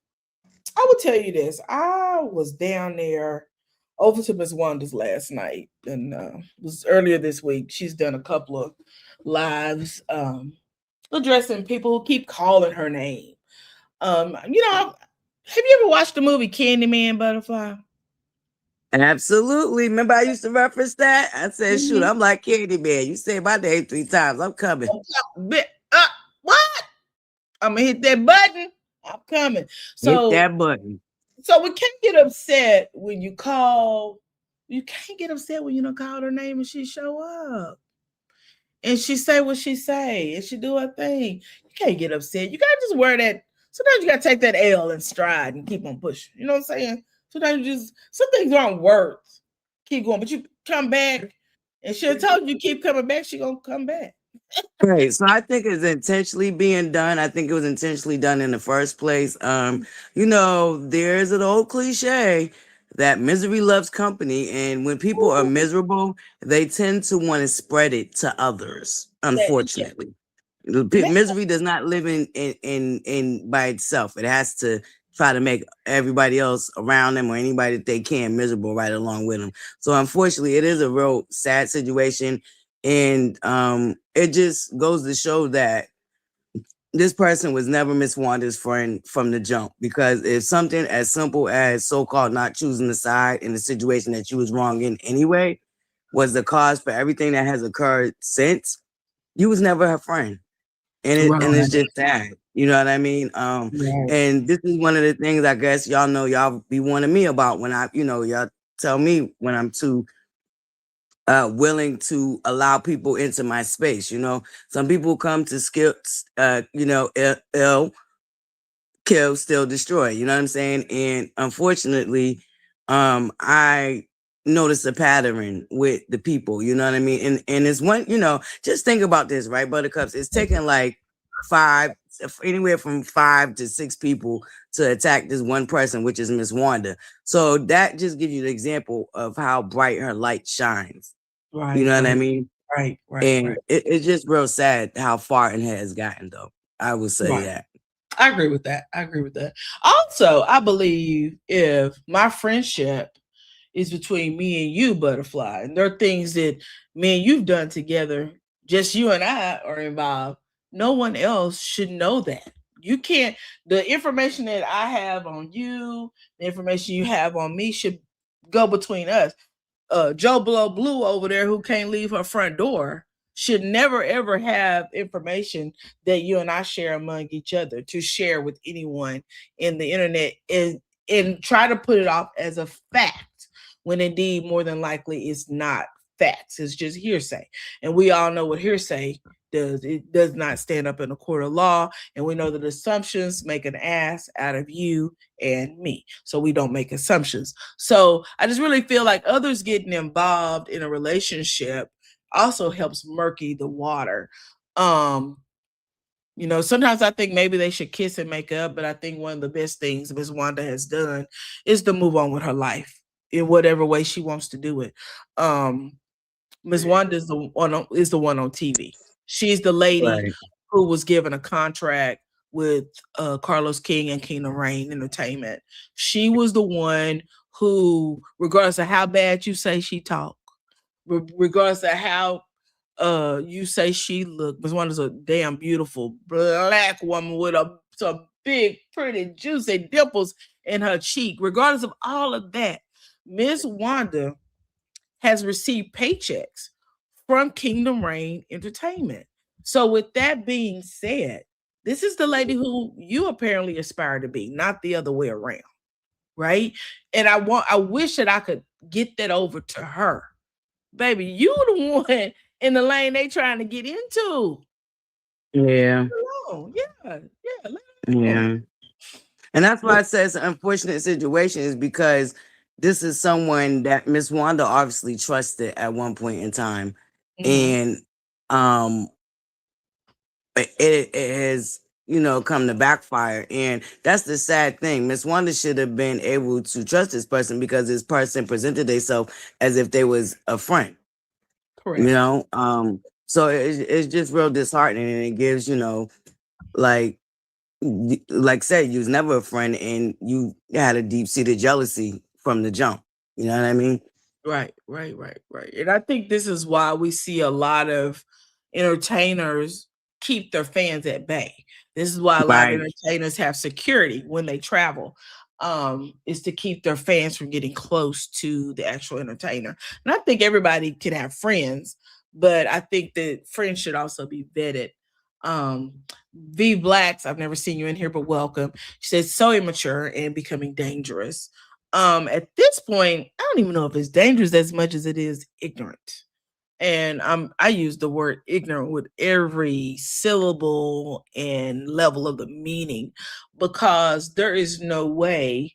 I will tell you this. I was down there over to Miss Wanda's last night, and it was earlier this week. She's done a couple of lives addressing people who keep calling her name. Have you ever watched the movie Candyman, Butterfly? Absolutely. Remember I used to reference that? I said, shoot, I'm like Candyman. You say my name 3 times. I'm coming. What? I'm going to hit that button. I'm coming. So hit that button. So we can't get upset when you call. You can't get upset when you don't call her name and she show up. And she say what she say. And she do her thing. You can't get upset. You got to just wear that. Sometimes you got to take that L in stride and keep on pushing. You know what I'm saying? Sometimes some things aren't words. Keep going. But you come back and she'll tell you keep coming back. She going to come back. Right. So I think it's intentionally being done. I think it was intentionally done in the first place. There's an old cliche that misery loves company. And when people are miserable, they tend to want to spread it to others, unfortunately. Misery does not live in by itself. It has to try to make everybody else around them or anybody that they can miserable right along with them. So unfortunately, it is a real sad situation. And it just goes to show that this person was never Miss Wanda's friend from the jump. Because if something as simple as so-called not choosing the side in the situation that you was wrong in anyway was the cause for everything that has occurred since, you was never her friend. And it's just sad. You know what I mean? And this is one of the things I guess y'all know y'all be warning me about when y'all tell me when I'm too willing to allow people into my space. Some people come to ill, kill, still destroy. You know what I'm saying? And unfortunately, I notice a pattern with the people. You know what I mean? And it's one. Just think about this, right, Buttercups? It's taking like anywhere from 5 to 6 people to attack this one person, which is Miss Wanda. So that just gives you the example of how bright her light shines. Right. You know what I mean? Right. And it's just real sad how far it has gotten, though. I would say that. I agree with that. Also, I believe if my friendship is between me and you, Butterfly. And there are things that me and you've done together, just you and I are involved. No one else should know that. You can't, the information that I have on you, the information you have on me should go between us. Joe Blow Blue over there who can't leave her front door should never ever have information that you and I share among each other to share with anyone in the internet and try to put it off as a fact when indeed more than likely it's not facts. It's just hearsay. And we all know what hearsay does. It does not stand up in a court of law. And we know that assumptions make an ass out of you and me. So we don't make assumptions. So I just really feel like others getting involved in a relationship also helps murky the water. You know, sometimes I think maybe they should kiss and make up, but I think one of the best things Miss Wanda has done is to move on with her life in whatever way she wants to do it. Miss Wanda is the one on TV. She's the lady Right. who was given a contract with Carlos King and Kingdom Reign Entertainment. She was the one who, regardless of how bad you say she talked, regardless of how you say she looked, Miss Wanda's a damn beautiful black woman with some big, pretty, juicy dimples in her cheek. Regardless of all of that, Miss Wanda has received paychecks from Kingdom Reign Entertainment. So, with that being said, this is the lady who you apparently aspire to be, not the other way around, right? And I wish that I could get that over to her, baby. You the one in the lane they trying to get into. Yeah. Oh, yeah. Yeah. And that's why I say it's an unfortunate situation, is because this is someone that Miss Wanda obviously trusted at one point in time. Mhm. And it has, come to backfire. And that's the sad thing. Miss Wanda should have been able to trust this person because this person presented themselves as if they was a friend. Correct. So it's just real disheartening, and it gives, like said, you was never a friend, and you had a deep-seated jealousy from the jump. You know what I mean? Right. And I think this is why we see a lot of entertainers keep their fans at bay. This is why a lot of Right. entertainers have security when they travel, is to keep their fans from getting close to the actual entertainer. And I think everybody can have friends, but I think that friends should also be vetted. V Blacks, I've never seen you in here, but welcome. She says so immature and becoming dangerous. At this point, I don't even know if it's dangerous as much as it is ignorant. And I use the word ignorant with every syllable and level of the meaning, because there is no way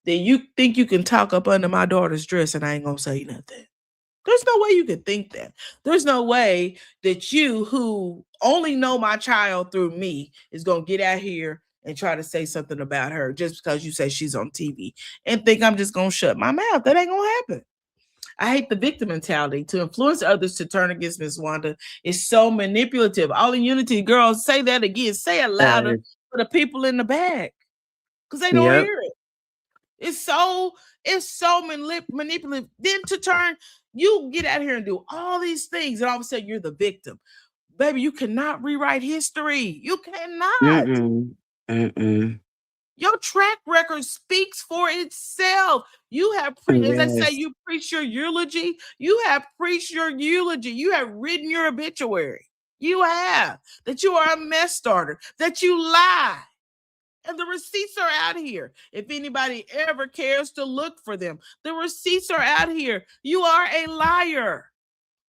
that you think you can talk up under my daughter's dress and I ain't gonna say nothing. There's no way you could think that. There's no way that you, who only know my child through me, is gonna get out here and try to say something about her just because you say she's on TV and think I'm just gonna shut my mouth. That ain't gonna happen. I hate the victim mentality. To influence others to turn against Miss Wanda is so manipulative. All in unity, girls, say that again. Say it louder for the people in the back, because they don't Yep. hear it. It's so manipulative. Then to turn, you get out here and do all these things, and all of a sudden you're the victim. Baby, you cannot rewrite history. You cannot. Your track record speaks for itself. You have, as I say, Yes. you preach your eulogy. You have preached your eulogy. You have written your obituary. You have. That you are a mess starter, that you lie. And the receipts are out here. If anybody ever cares to look for them, the receipts are out here. You are a liar,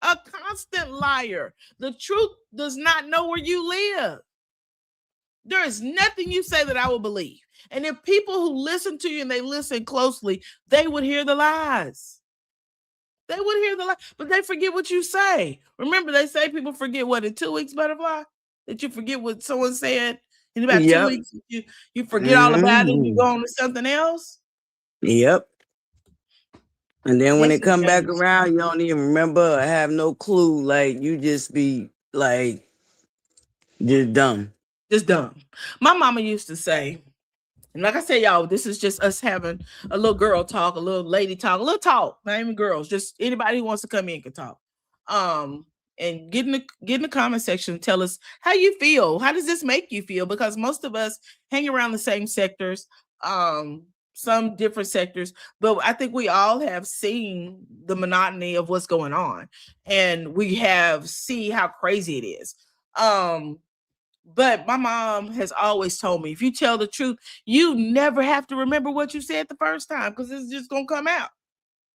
a constant liar. The truth does not know where you live. There is nothing you say that I will believe. And if people who listen to you and they listen closely, they would hear the lies. They would hear the lies, but they forget what you say. Remember, they say people forget what in 2 weeks, Butterfly? That you forget what someone said in about 2 weeks. You forget all about it and you go on to something else. Yep. And then when Yes, it come back dangerous. around, you don't even remember or have no clue. Like, you just be like, just dumb. Just dumb. My mama used to say, And like I said, y'all, this is just us having a little girl talk, a little lady talk, a little talk. Not even girls, just anybody who wants to come in can talk. And get in the comment section, tell us how you feel. How does this make you feel? Because most of us hang around the same sectors, some different sectors, but I think we all have seen the monotony of what's going on, and we have see how crazy it is. But my mom has always told me, if you tell the truth, you never have to remember what you said the first time, because it's just gonna come out.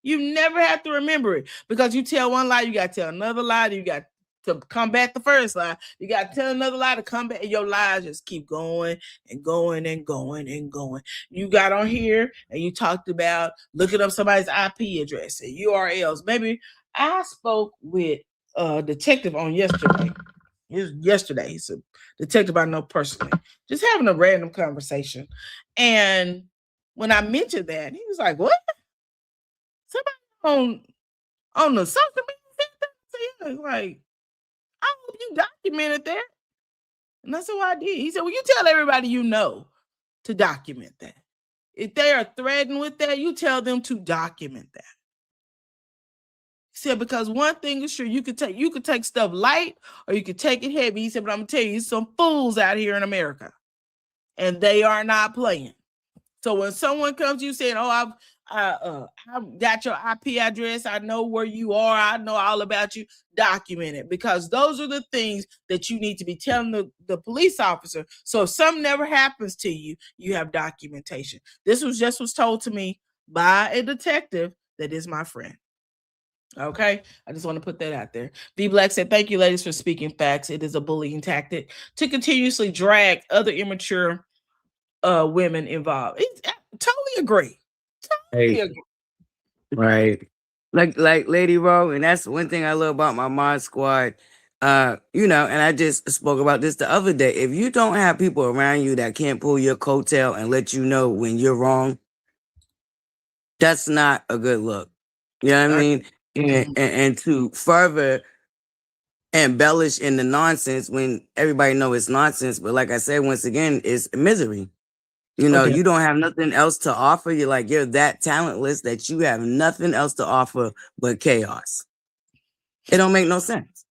You never have to remember it, because you tell one lie, you got to tell another lie, you got to combat the first lie, you got to tell another lie to combat, and your lies just keep going and going and going and going. You got on here and you talked about looking up somebody's IP address and URLs. Maybe I spoke with a detective on yesterday. It was yesterday. He's a detective I know personally, just having a random conversation. And when I mentioned that, he was like, "What? Somebody on the social media?" It's like, "I hope you documented that." And that's what I did. He said, "Well, you tell everybody you know to document that. If they are threatened with that, you tell them to document that." He said, because one thing is sure, you could take stuff light or you could take it heavy. He said, but I'm gonna tell you, some fools out here in America, and they are not playing. So when someone comes to you saying, "Oh, I've got your IP address, I know where you are, I know all about you," document it, because those are the things that you need to be telling the police officer. So if something never happens to you, you have documentation. This was told to me by a detective that is my friend. Okay, I just want to put that out there. V Black said, "Thank you, ladies, for speaking facts. It is a bullying tactic to continuously drag other immature women involved." I totally agree. Totally agree. Right. Like Lady Rowe, and that's one thing I love about my Mod Squad. And I just spoke about this the other day. If you don't have people around you that can't pull your coattail and let you know when you're wrong, that's not a good look. You know what I mean? And to further embellish in the nonsense when everybody know it's nonsense, but like I said, once again, it's misery. Okay. You don't have nothing else to offer. You're that talentless that you have nothing else to offer but chaos. It don't make no sense.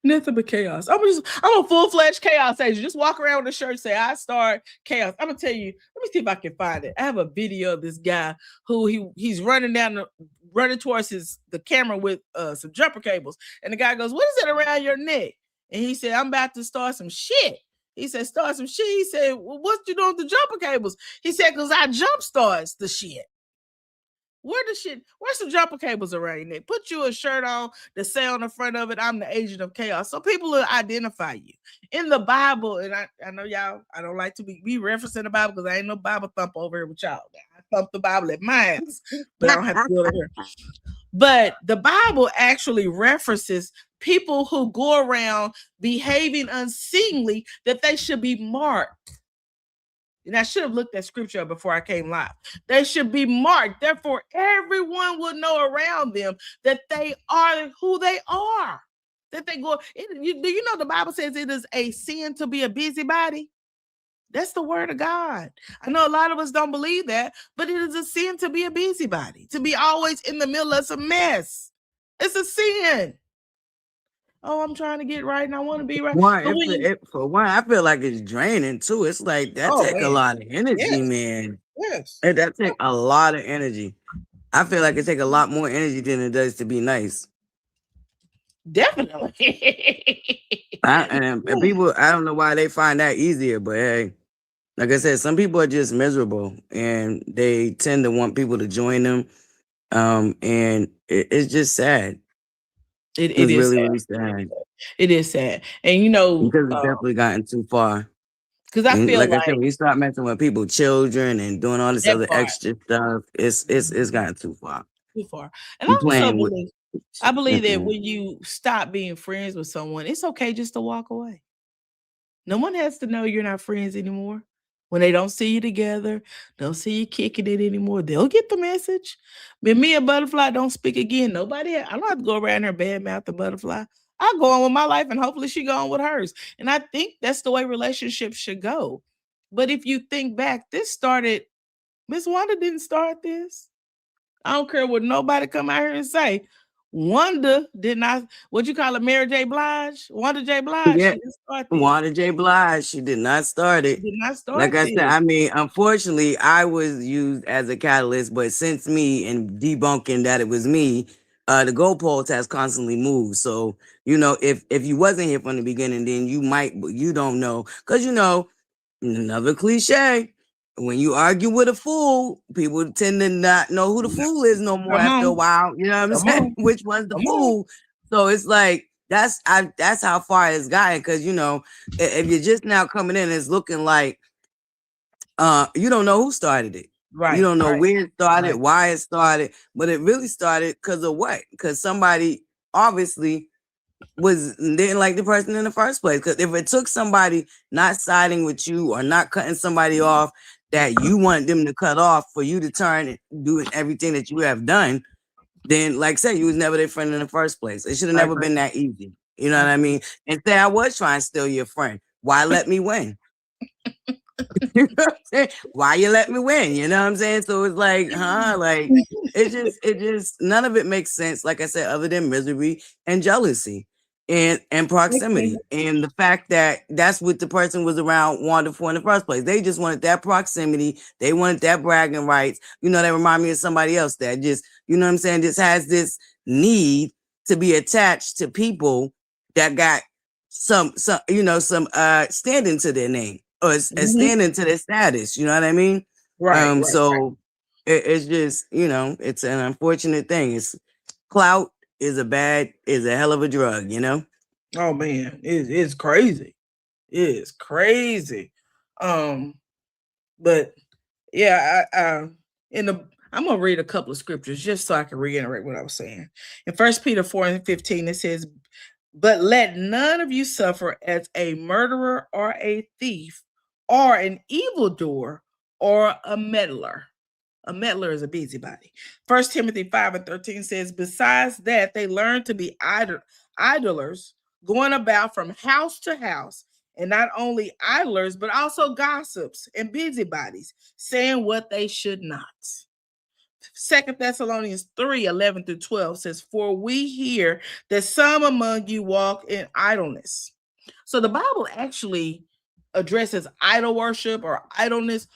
Nothing but chaos. I'm a full-fledged chaos agent. Just walk around with a shirt, say, "I start chaos." I'm gonna tell you, let me see if I can find it. I have a video of this guy who he's running towards the camera with some jumper cables. And the guy goes, "What is it around your neck?" And he said, "I'm about to start some shit." He said, "Start some shit." He said, "Well, what you doing with the jumper cables?" He said, "Because I jump starts the shit." Where's some jumper cables around your neck? Put you a shirt on that say on the front of it, "I'm the agent of chaos," so people will identify you. In the Bible, and I know y'all, I don't like to be referencing the Bible because I ain't no Bible thumper over here with y'all. I thump the Bible at my house, but I don't have to do it here. But the Bible actually references people who go around behaving unseemly, that they should be marked. And I should have looked at scripture before I came live. They should be marked. Therefore, everyone will know around them that they are who they are. That they go. Do you know the Bible says it is a sin to be a busybody? That's the word of God. I know a lot of us don't believe that, but it is a sin to be a busybody, to be always in the middle of some mess. It's a sin. Oh, I'm trying to get right and I want to be right. For one, I feel like it's draining too. It's like that take a lot of energy, man. Yes. And that take a lot of energy. I feel like it take a lot more energy than it does to be nice. Definitely. And people, I don't know why they find that easier, but hey, like I said, some people are just miserable and they tend to want people to join them. And it's just sad. It is really, sad. really sad. It is sad. And because it's definitely gotten too far. Because I feel like I said, when you start messing with people, children, and doing all this other extra stuff, it's gotten too far. Too far. And I believe that when you stop being friends with someone, it's okay just to walk away. No one has to know you're not friends anymore. When they don't see you together, don't see you kicking it anymore, they'll get the message. But me and Butterfly don't speak again. I don't have to go around her badmouth the Butterfly. I'll go on with my life and hopefully she go on with hers. And I think that's the way relationships should go. But if you think back, this started, Miss Wanda didn't start this. I don't care what nobody come out here and say. Wanda did not, what you call it, Mary J. Blige? Wanda J. Blige, Yeah. she didn't start this. Wanda J. Blige, she did not start She it. did not start Like I this. said, I mean, unfortunately, I was used as a catalyst, but since me and debunking that it was me, the goalpost has constantly moved. So, you know, if you wasn't here from the beginning, then you might, but you don't know. Because, you know, another cliche, when you argue with a fool, people tend to not know who the fool is no more Come after a on. while. You know what I'm Come saying? on. Which was the Come on. fool. So it's like, that's how far it's gotten. Because, you know, if you're just now coming in, it's looking like you don't know who started it. Right. You don't know right. where it started, Right. why it started, but it really started because of what? Because somebody obviously didn't like the person in the first place. Because if it took somebody not siding with you or not cutting somebody off that you wanted them to cut off for you to turn and do everything that you have done, then like I said, you was never their friend in the first place. It should have I never agree. been that easy. You know what I mean? And say I was trying to steal your friend. Why let me win? You know what I'm saying? Why you let me win? You know what I'm saying? So it's like, like it just none of it makes sense, like I said, other than misery and jealousy and proximity. And the fact that that's what the person was around wanted for in the first place. They just wanted that proximity, they wanted that bragging rights. You know, they remind me of somebody else that just, you know what I'm saying, just has this need to be attached to people that got some standing to their name or standing to their status. You know what I mean? Right. So it's just, you know, it's an unfortunate thing. It's clout is a hell of a drug, you know? Oh man, it's crazy. It is crazy. But yeah, I'm gonna read a couple of scriptures just so I can reiterate what I was saying. In 1 Peter 4:15, it says, "But let none of you suffer as a murderer or a thief or an evildoer or a meddler." A meddler is a busybody. 1 Timothy 5:13 says, "Besides that, they learn to be idlers, going about from house to house, and not only idlers, but also gossips and busybodies, saying what they should not." 2 Thessalonians 3:11-12 says, "For we hear that some among you walk in idleness." So the Bible actually addresses idol worship or idleness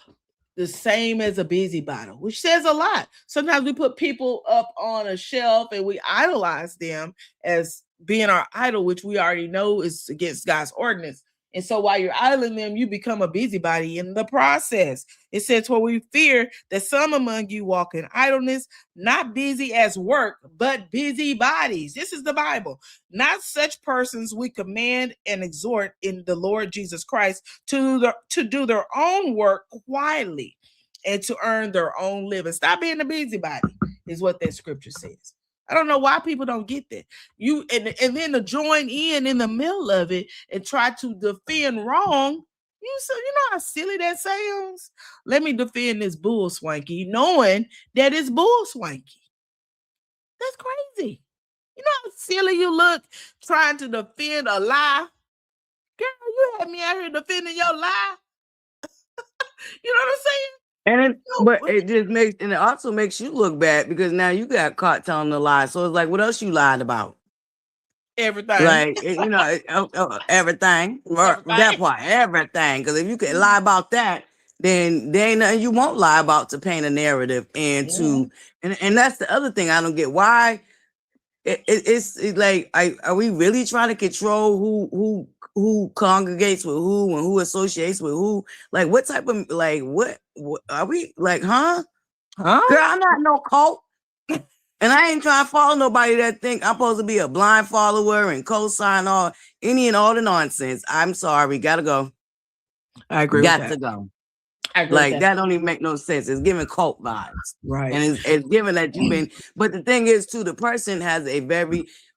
the same as a busybody, which says a lot. Sometimes we put people up on a shelf and we idolize them as being our idol, which we already know is against God's ordinance. And so while you're idling them, you become a busybody in the process. It says, "For we fear that some among you walk in idleness, not busy as work, but busybodies." This is the Bible. "Not such persons we command and exhort in the Lord Jesus Christ to do their own work quietly and to earn their own living." Stop being a busybody, is what that scripture says. I don't know why people don't get that. And then to join in the middle of it and try to defend wrong. You know how silly that sounds? Let me defend this bull swanky, knowing that it's bull swanky. That's crazy. You know how silly you look trying to defend a lie? Girl, you had me out here defending your lie. You know what I'm saying? But it also makes you look bad because now you got caught telling the lie. So it's like, what else you lied about? Everything. Like, everything. That part, everything. Because if you could lie about that, then there ain't nothing you won't lie about to paint a narrative and and that's the other thing I don't get. Why it's like, are we really trying to control who congregates with who and who associates with who? Like, what type of, like, what are we like, huh? Girl, I'm not no cult. And I ain't trying to follow nobody that think I'm supposed to be a blind follower and co-sign any and all the nonsense. I'm sorry, gotta go. I agree with that. To go. I agree Like, with that don't even make no sense. It's giving cult vibes. Right. And it's giving that you've been, but the thing is too, the person has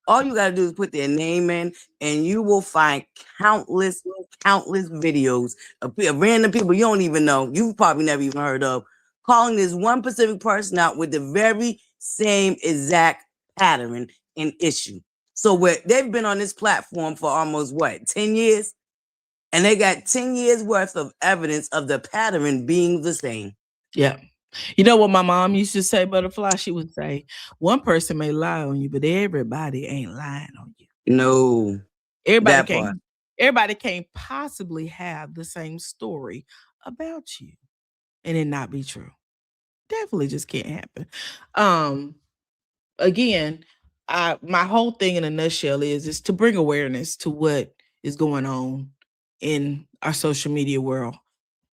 all you gotta do is put their name in and you will find countless videos of random people you don't even know, you've probably never even heard of, calling this one specific person out with the very same exact pattern and issue. So they've been on this platform for almost 10 years? And they got 10 years worth of evidence of the pattern being the same. Yeah. You know what my mom used to say, Butterfly? She would say, one person may lie on you, but everybody ain't lying on you. No. Everybody can't possibly have the same story about you and it not be true. Definitely just can't happen. Again, my whole thing in a nutshell is to bring awareness to what is going on in our social media world.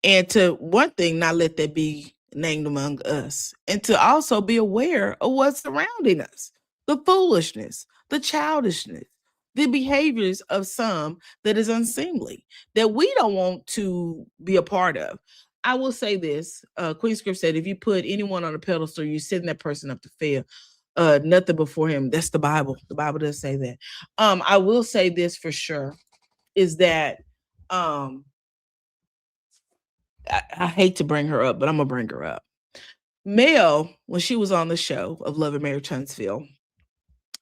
And to one thing, not let that be named among us. And to also be aware of what's surrounding us, the foolishness, the childishness, the behaviors of some that is unseemly, that we don't want to be a part of. I will say this, Queen Script said, if you put anyone on a pedestal, you're setting that person up to fail. Nothing before him. That's the Bible. The Bible does say that. I will say this for sure, is that I hate to bring her up, but I'm gonna bring her up. Mel, when she was on the show of Love and Marriage Huntsville,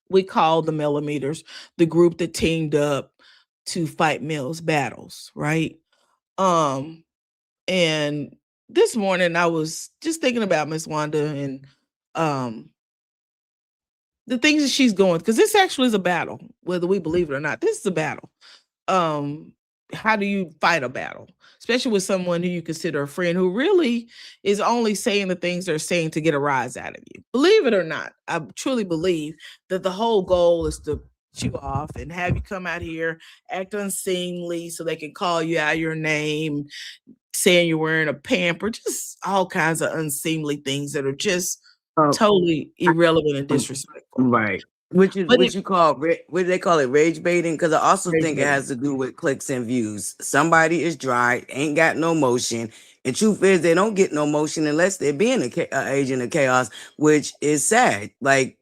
we called the Millimeters the group that teamed up to fight Mel's battles, right? And this morning I was just thinking about Miss Wanda and the things that she's going, because this actually is a battle, whether we believe it or not. This is a battle. How do you fight a battle, especially with someone who you consider a friend who really is only saying the things they're saying to get a rise out of you? Believe it or not, I truly believe that the whole goal is to put you off and have you come out here, act unseemly so they can call you out your name, saying you're wearing a pamper, just all kinds of unseemly things that are just totally irrelevant and disrespectful. Right. Which is what you call, what do they call it? Rage baiting? Because I also think it has to do with clicks and views. Somebody is dry, ain't got no motion. And truth is, they don't get no motion unless they're being an agent of chaos, which is sad. Like,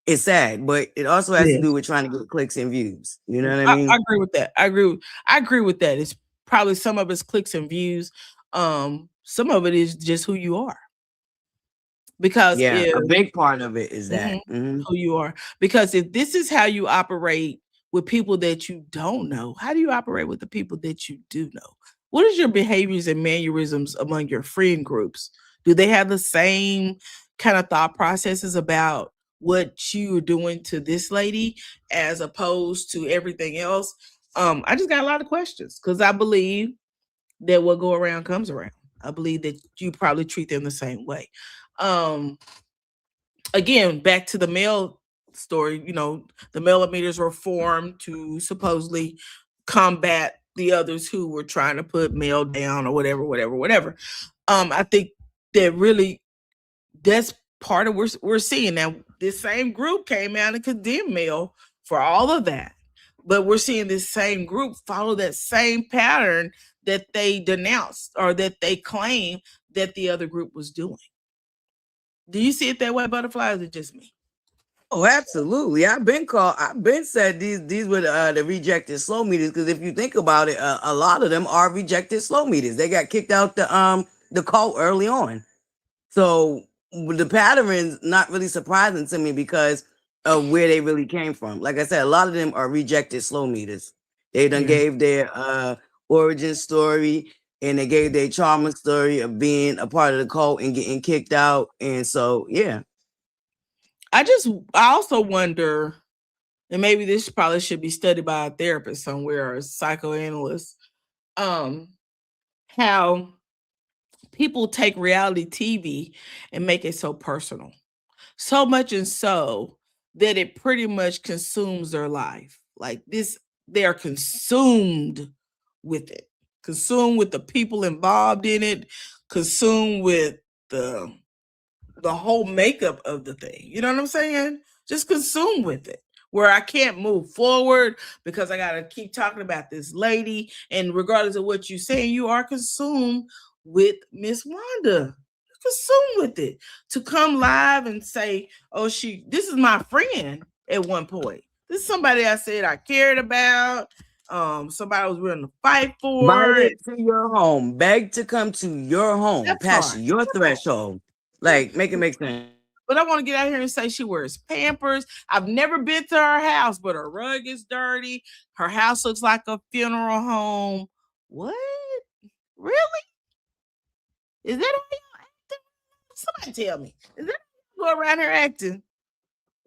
it's sad, but it also has to do with trying to get clicks and views. You know what I mean? I agree with that. I agree with that. It's probably some of it's clicks and views. Some of it is just who you are. Because a big part of it is that who you are. Because if this is how you operate with people that you don't know, how do you operate with the people that you do know? What is your behaviors and mannerisms among your friend groups? Do they have the same kind of thought processes about what you're doing to this lady as opposed to everything else? I just got a lot of questions because I believe that what go around comes around. I believe that you probably treat them the same way. Again, back to the Mel story, you know, the Millimeters were formed to supposedly combat the others who were trying to put Mel down or whatever. I think that really that's part of what we're seeing now. This same group came out and condemned Mel for all of that, but we're seeing this same group follow that same pattern that they denounced or that they claim that the other group was doing. Do you see it that way, Butterfly? Or is it just me? Oh, absolutely. I've been said these were the rejected slow meters, because if you think about it, a lot of them are rejected slow meters. They got kicked out the cult early on. So the pattern's not really surprising to me because of where they really came from. Like I said, a lot of them are rejected slow meters. They done gave their origin story, and they gave their trauma story of being a part of the cult and getting kicked out. And so, yeah. I also wonder, and maybe this probably should be studied by a therapist somewhere or a psychoanalyst, how people take reality TV and make it so personal. So much and so that it pretty much consumes their life. Like this, they are consumed with it, consumed with the people involved in it, consumed with the whole makeup of the thing. You know what I'm saying? Just consumed with it, where I can't move forward because I got to keep talking about this lady. And regardless of what you're saying, you are consumed with Miss Wanda. Consumed with it. To come live and say, oh, this is my friend at one point. This is somebody I said I cared about. Somebody I was willing to fight for. Invited to your home, begged to come to your home, past your threshold. Like, make it make sense. But I want to get out here and say she wears Pampers. I've never been to her house, but her rug is dirty. Her house looks like a funeral home. What? Really? Is that how y'all acting? Somebody tell me. Is that how you go around here acting?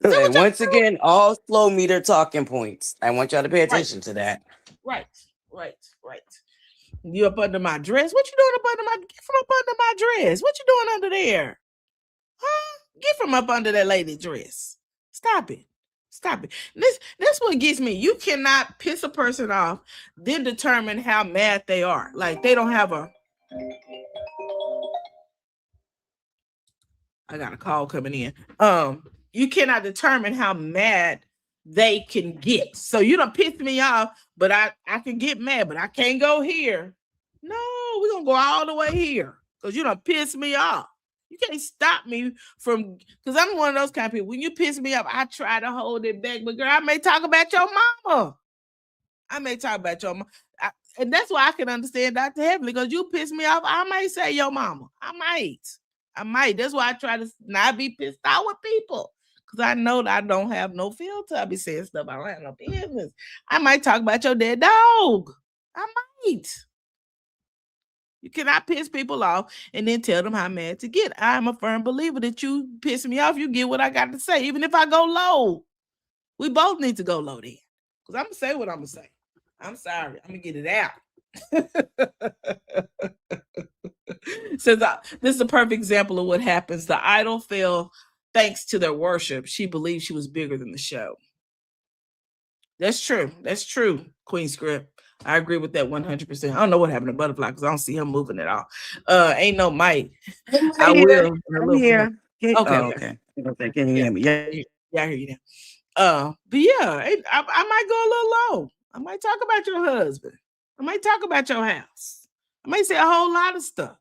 Is that And what y'all once do? again, all slow meter talking points. I want y'all to pay Right. attention to that. Right. You up under my dress? What you doing up under my? Get from up under my dress. What you doing under there? Huh? Get from up under that lady dress. Stop it. That's what gets me. You cannot piss a person off, then determine how mad they are. Like they don't have a. I got a call coming in. You cannot determine how mad they can get. So you don't piss me off, but I can get mad, but I can't go here. No, we're gonna go all the way here because you don't piss me off. You can't stop me from, because I'm one of those kind of people. When you piss me off, I try to hold it back. But girl, I may talk about your mama. And that's why I can understand Dr. Heavenly, because you piss me off. I might say your mama. I might. That's why I try to not be pissed off with people. Because I know that I don't have no filter. I be saying stuff I don't have no business. I might talk about your dead dog. I might. You cannot piss people off and then tell them how mad to get. I'm a firm believer that you piss me off, you get what I got to say. Even if I go low, we both need to go low then. Because I'm going to say what I'm going to say. I'm sorry. I'm going to get it out. So this is a perfect example of what happens. The idol fell thanks to their worship. She believed she was bigger than the show. That's true, Queen Script. I agree with that 100%. I don't know what happened to Butterfly because I don't see him moving at all. Ain't no Mike. I will. I'm here. Okay. Can you hear me? Yeah, I hear you now. But yeah, I might go a little low. I might talk about your husband. I might talk about your house. I might say a whole lot of stuff.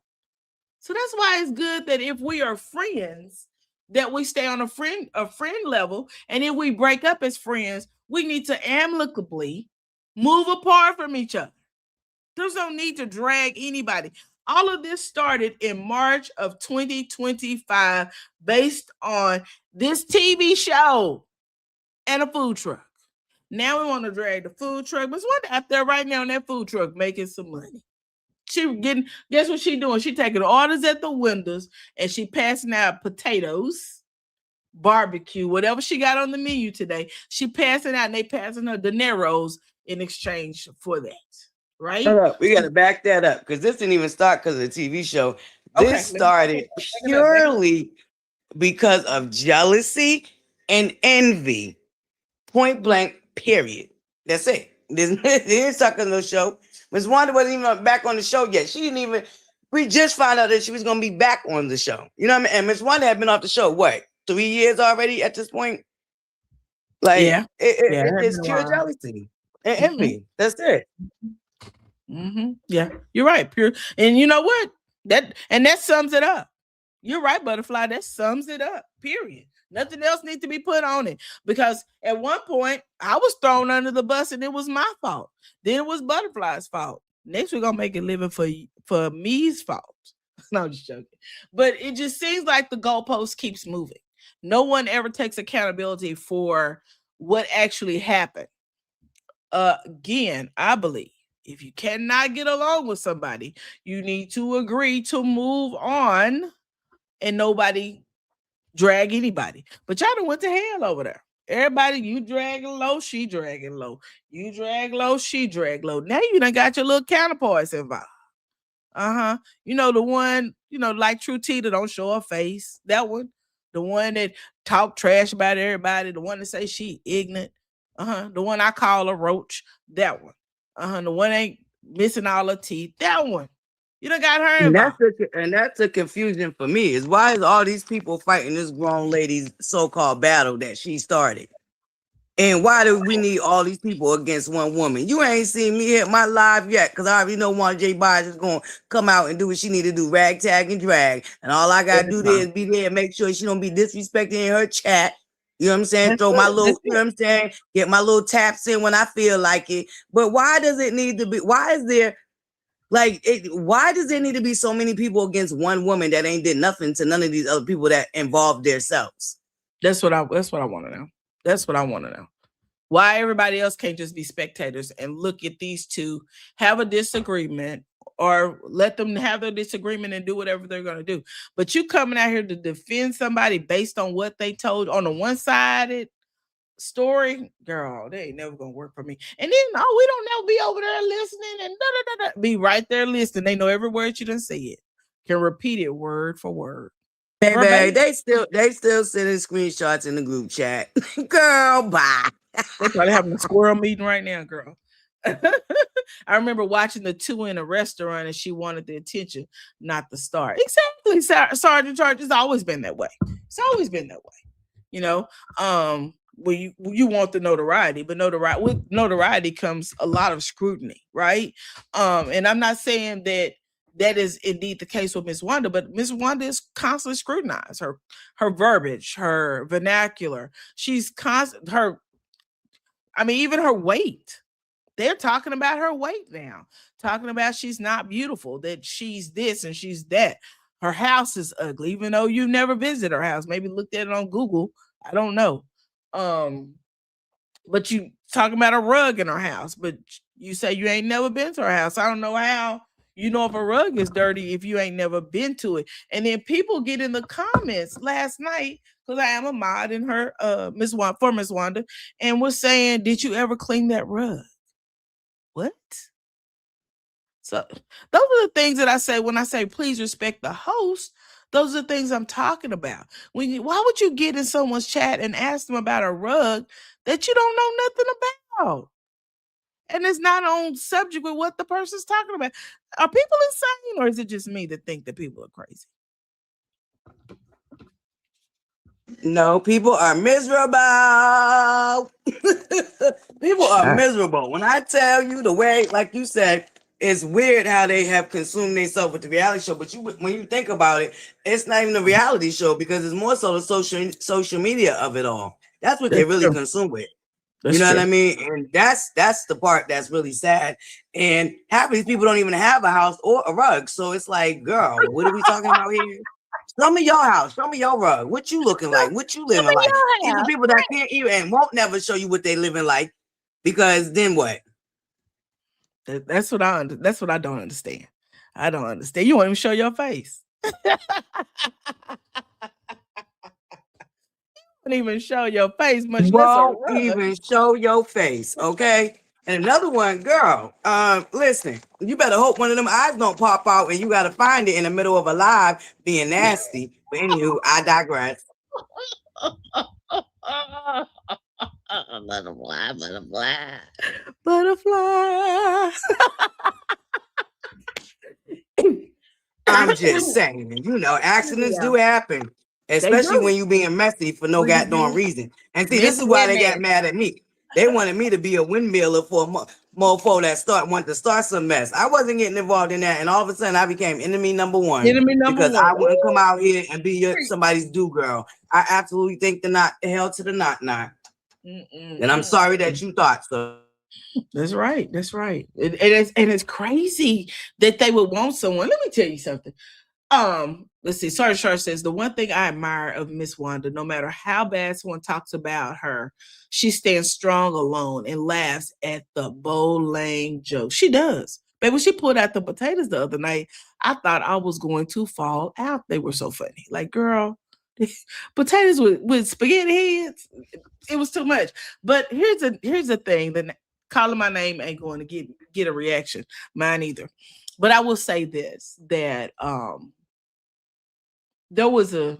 So that's why it's good that if we are friends, that we stay on a friend level. And if we break up as friends, we need to amicably move apart from each other. There's no need to drag anybody. All of this started in March of 2025 based on this TV show and a food truck. Now we want to drag the food truck. But what's out there right now in that food truck making some money? Guess what she doing? She taking orders at the windows and she passing out potatoes, barbecue, whatever she got on the menu today. She passing out and they passing her dineros in exchange for that. Right? We got to back that up because this didn't even start because of the TV show. This started purely because of jealousy and envy. Point blank, period. That's it. They didn't start on the show. Ms. Wanda wasn't even back on the show yet. She didn't even, we just found out that she was going to be back on the show. You know what I mean? And Ms. Wanda had been off the show, what, 3 years already at this point? Like, yeah. It's pure jealousy and envy. That's it. Yeah, you're right. Pure. And you know what? That sums it up. You're right, Butterfly. That sums it up. Period. Nothing else needs to be put on it. Because at one point, I was thrown under the bus and it was my fault. Then it was Butterfly's fault. Next, we're going to make it living for me's fault. No, I'm just joking. But it just seems like the goalpost keeps moving. No one ever takes accountability for what actually happened. Again, I believe if you cannot get along with somebody, you need to agree to move on and nobody drag anybody. But y'all done went to hell over there. Everybody, you dragging low, she dragging low. You drag low, she drag low. Now you done got your little counterparts involved. You know, the one, like True T that don't show her face. That one. The one that talk trash about everybody. The one that say she ignorant. The one I call a roach. That one. The one ain't missing all her teeth. That one. You done got her involved. And that's a confusion for me. Is why is all these people fighting this grown lady's so-called battle that she started? And why do we need all these people against one woman? You ain't seen me hit my live yet because I already know Wanda J. Byers is going to come out and do what she need to do, rag, tag, and drag. And all I got to do there is be there and make sure she don't be disrespecting in her chat. You know what I'm saying? Throw my little, you know what I'm saying? Get my little taps in when I feel like it. But why does it need to be, why does there need to be so many people against one woman that ain't did nothing to none of these other people that involved themselves? That's what I want to know. That's what I want to know. Why everybody else can't just be spectators and look at these two have a disagreement, or let them have their disagreement and do whatever they're going to do. But you coming out here to defend somebody based on what they told on a one-sided story, girl, they ain't never gonna work for me. And then, we don't know, be over there listening and be right there listening. They know every word you done said, can repeat it word for word. Baby, they still sending screenshots in the group chat. Girl, bye. They're probably having a squirrel meeting right now, girl. I remember watching the two in a restaurant, and she wanted the attention, not the star. Exactly, Sergeant Charge. It's always been that way. It's always been that way. You know, well, you want the notoriety, but with notoriety comes a lot of scrutiny, right? And I'm not saying that is indeed the case with Miss Wanda, but Miss Wanda is constantly scrutinized. Her verbiage, her vernacular. She's even her weight. They're talking about her weight now, talking about she's not beautiful, that she's this and she's that. Her house is ugly, even though you never visited her house. Maybe looked at it on Google. I don't know. But you talking about a rug in her house, but you say you ain't never been to her house. I don't know how you know if a rug is dirty if you ain't never been to it. And then people get in the comments last night, because I am a mod in her Miss Wanda, and was saying, did you ever clean that rug? What? So those are the things that I say when I say please respect the host. Those are the things I'm talking about. Why would you get in someone's chat and ask them about a rug that you don't know nothing about? And it's not on subject with what the person's talking about. Are people insane, or is it just me that think that people are crazy? No, people are miserable. People are miserable. When I tell you the way, like you said, it's weird how they have consumed themselves with the reality show. But when you think about it, it's not even a reality show, because it's more so the social media of it all. That's what they really consume with. You know what I mean? And that's the part that's really sad. And half of these people don't even have a house or a rug. So it's like, girl, what are we talking about here? Show me your house. Show me your rug. What you looking like? What you living like? These are people that can't even and won't never show you what they living like, because then what? That's what I don't understand. I don't understand. You won't even show your face. Won't even show your face, much won't even show your face. Okay. And another one, girl, listen, you better hope one of them eyes don't pop out and you got to find it in the middle of a live being nasty. But anywho, I digress. Butterfly. I'm just saying, accidents do happen, especially when you being messy for no goddamn reason. And see, this is why they got mad at me. They wanted me to be a windmiller for a mofo that wanted to start some mess. I wasn't getting involved in that, and all of a sudden I became enemy number one. Because I wouldn't come out here and be somebody's do girl. I absolutely think the hell to the not. And I'm sorry that you thought so. That's right. It's crazy that they would want someone. Let me tell you something. Let's see. Sergeant Sharp says, the one thing I admire of Miss Wanda, no matter how bad someone talks about her, she stands strong alone and laughs at the bow-lane joke. She does. But when she pulled out the potatoes the other night, I thought I was going to fall out. They were so funny. Like, girl, potatoes with spaghetti heads. It was too much. But here's the thing, that calling my name ain't going to get a reaction. Mine either. But I will say this, that there was I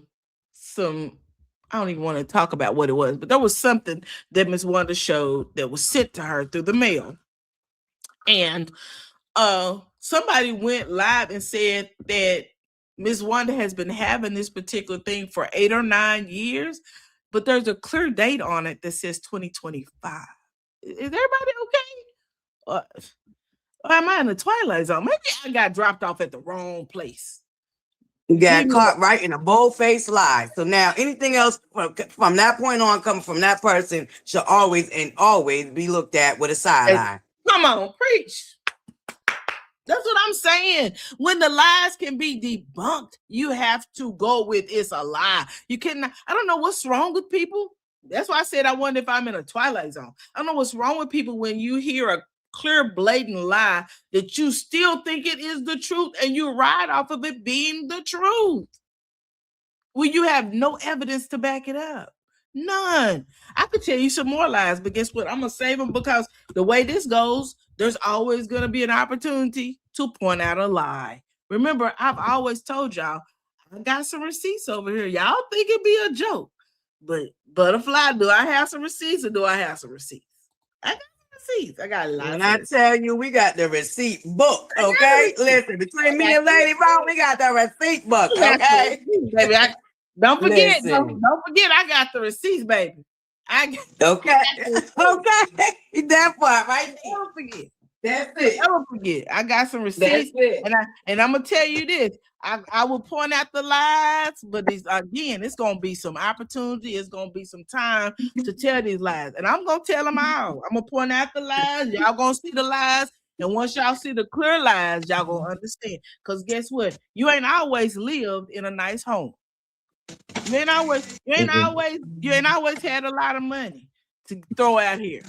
don't even want to talk about what it was, but there was something that Miss Wanda showed that was sent to her through the mail. And somebody went live and said that Miss Wanda has been having this particular thing for 8 or 9 years, but there's a clear date on it that says 2025. Is everybody okay? Or am I in the Twilight Zone? Maybe I got dropped off at the wrong place. You got caught right in a bold-faced lie. So now anything else from that point on coming from that person should always be looked at with a side eye. Come on, preach. That's what I'm saying. When the lies can be debunked, you have to go with it's a lie. You cannot. I don't know what's wrong with people. That's why I said I wonder if I'm in a twilight zone. I don't know what's wrong with people when you hear a clear, blatant lie that you still think it is the truth and you ride off of it being the truth. When you have no evidence to back it up. None. I could tell you some more lies, but guess what? I'm going to save them because the way this goes, there's always going to be an opportunity to point out a lie. Remember, I've always told y'all, I got some receipts over here. Y'all think it'd be a joke, but butterfly, do I have some receipts or do I have some receipts? I got some receipts. I got a lot. When I tell you, we got the receipt book, okay? Listen, between me and Lady Ron, we got the receipt book, okay? Baby, don't forget, don't forget, I got the receipts, baby. Okay. That part right there. Don't forget. That's it. Don't forget. I got some receipts, and I'm gonna tell you this. I will point out the lies, but it's gonna be some opportunity. It's gonna be some time to tell these lies, and I'm gonna tell them all. I'm gonna point out the lies. Y'all gonna see the lies, and once y'all see the clear lies, y'all gonna understand. Because guess what? You ain't always lived in a nice home. You ain't always had a lot of money to throw out here,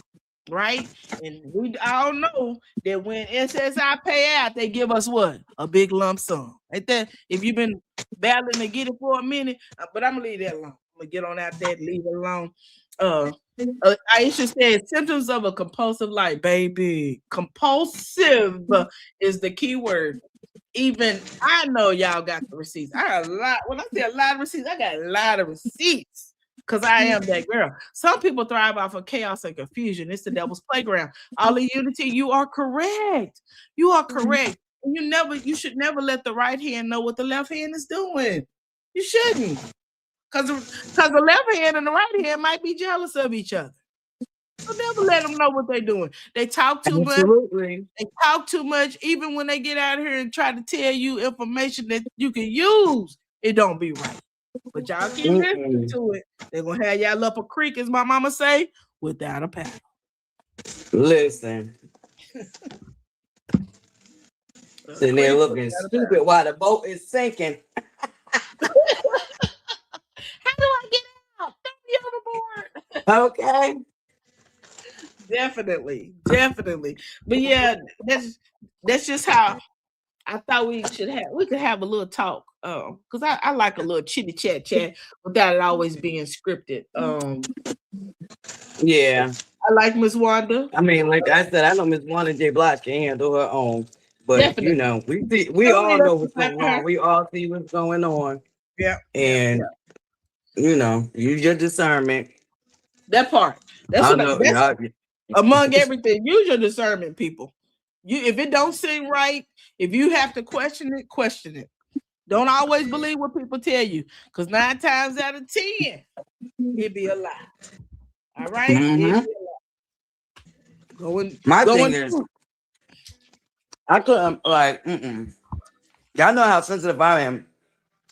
right? And we all know that when SSI pay out, they give us what? A big lump sum. Ain't that? If you've been battling to get it for a minute, but I'm gonna leave that alone. I'm gonna get on out there, leave it alone. Aisha said symptoms of a compulsive life, baby. Compulsive is the key word. Even I know y'all got the receipts. I got a lot. When I say a lot of receipts, I got a lot of receipts because I am that girl. Some people thrive off of chaos and confusion. It's the devil's playground. All in unity, you are correct. You are correct. You should never let the right hand know what the left hand is doing. You shouldn't. Because the left hand and the right hand might be jealous of each other. So never let them know what they're doing. They talk too much. They talk too much. Even when they get out here and try to tell you information that you can use, it don't be right. But y'all keep listening to it. They're going to have y'all up a creek, as my mama say, without a paddle. Listen. Sitting there looking stupid while the boat is sinking. How do I get out? Throw me overboard. Okay. Definitely. But yeah, that's just how I thought we could have a little talk. Because I like a little chitty chat without it always being scripted. Yeah. I like Miss Wanda. I mean, like I said, I know Miss Wanda J. Block can handle her own. But definitely. We all know what's going on. We all see what's going on. Yeah. And use your discernment. That part. Among everything, use your discernment, people. If it don't seem right, if you have to question it. Don't always believe what people tell you, because 9 times out of 10, it'd be a lie. All right? Mm-hmm. My thing is, I couldn't Y'all know how sensitive I am.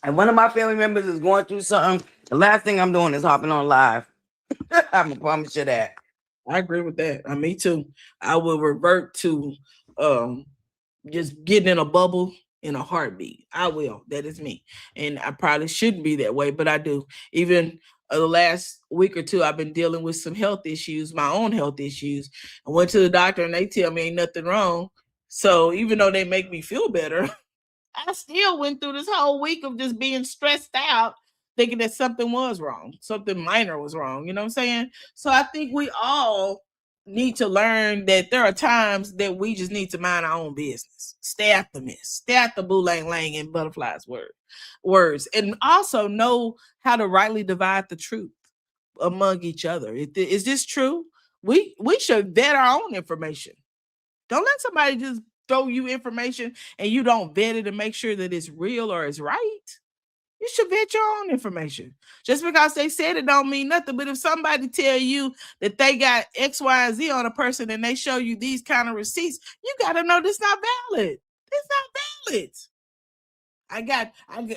And one of my family members is going through something. The last thing I'm doing is hopping on live. I'm gonna promise you that. I agree with that. Me too. I will revert to just getting in a bubble in a heartbeat. I will. That is me. And I probably shouldn't be that way, but I do. Even the last week or two, I've been dealing with some health issues, my own health issues. I went to the doctor and they tell me ain't nothing wrong. So even though they make me feel better, I still went through this whole week of just being stressed out, thinking that something was wrong, something minor was wrong. You know what I'm saying? So I think we all need to learn that there are times that we just need to mind our own business. Stay at the mess. Stay at the boo lang lang and butterflies words. And also know how to rightly divide the truth among each other. Is this true? We should vet our own information. Don't let somebody just throw you information and you don't vet it and make sure that it's real or it's right. You should vet your own information. Just because they said it don't mean nothing. But if somebody tell you that they got X, Y, and Z on a person and they show you these kind of receipts, you got to know this not valid. It's not valid.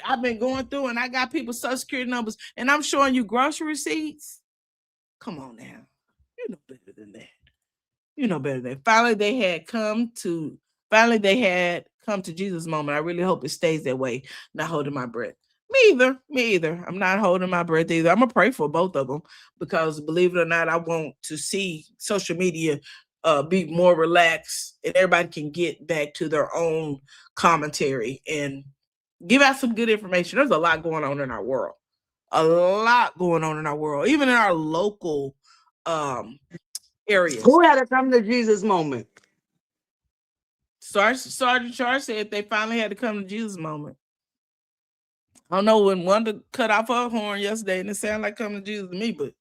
I've been going through and I got people's Social Security numbers and I'm showing you grocery receipts. Come on now. You know better than that. You know better than that. Finally, they had come to Jesus' moment. I really hope it stays that way. Not holding my breath. Me either. I'm not holding my breath either. I'm gonna pray for both of them because, believe it or not, I want to see social media be more relaxed and everybody can get back to their own commentary and give out some good information. There's a lot going on in our world. A lot going on in our world, even in our local areas. Who had a come to Jesus moment? Sergeant Charles said they finally had to come to Jesus moment. I don't know, when Wanda cut off her horn yesterday and it sounded like coming to Jesus to me, but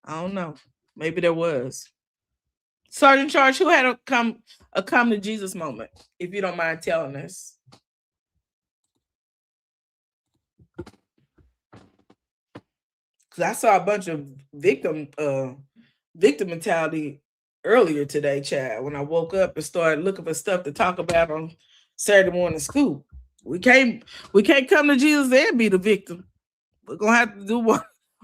I don't know. Maybe there was. Sergeant Charles, who had a come to Jesus moment, if you don't mind telling us? Because I saw a bunch of victim mentality earlier today, Chad, when I woke up and started looking for stuff to talk about on Saturday morning school. We can't come to Jesus and be the victim. We're gonna have to do one.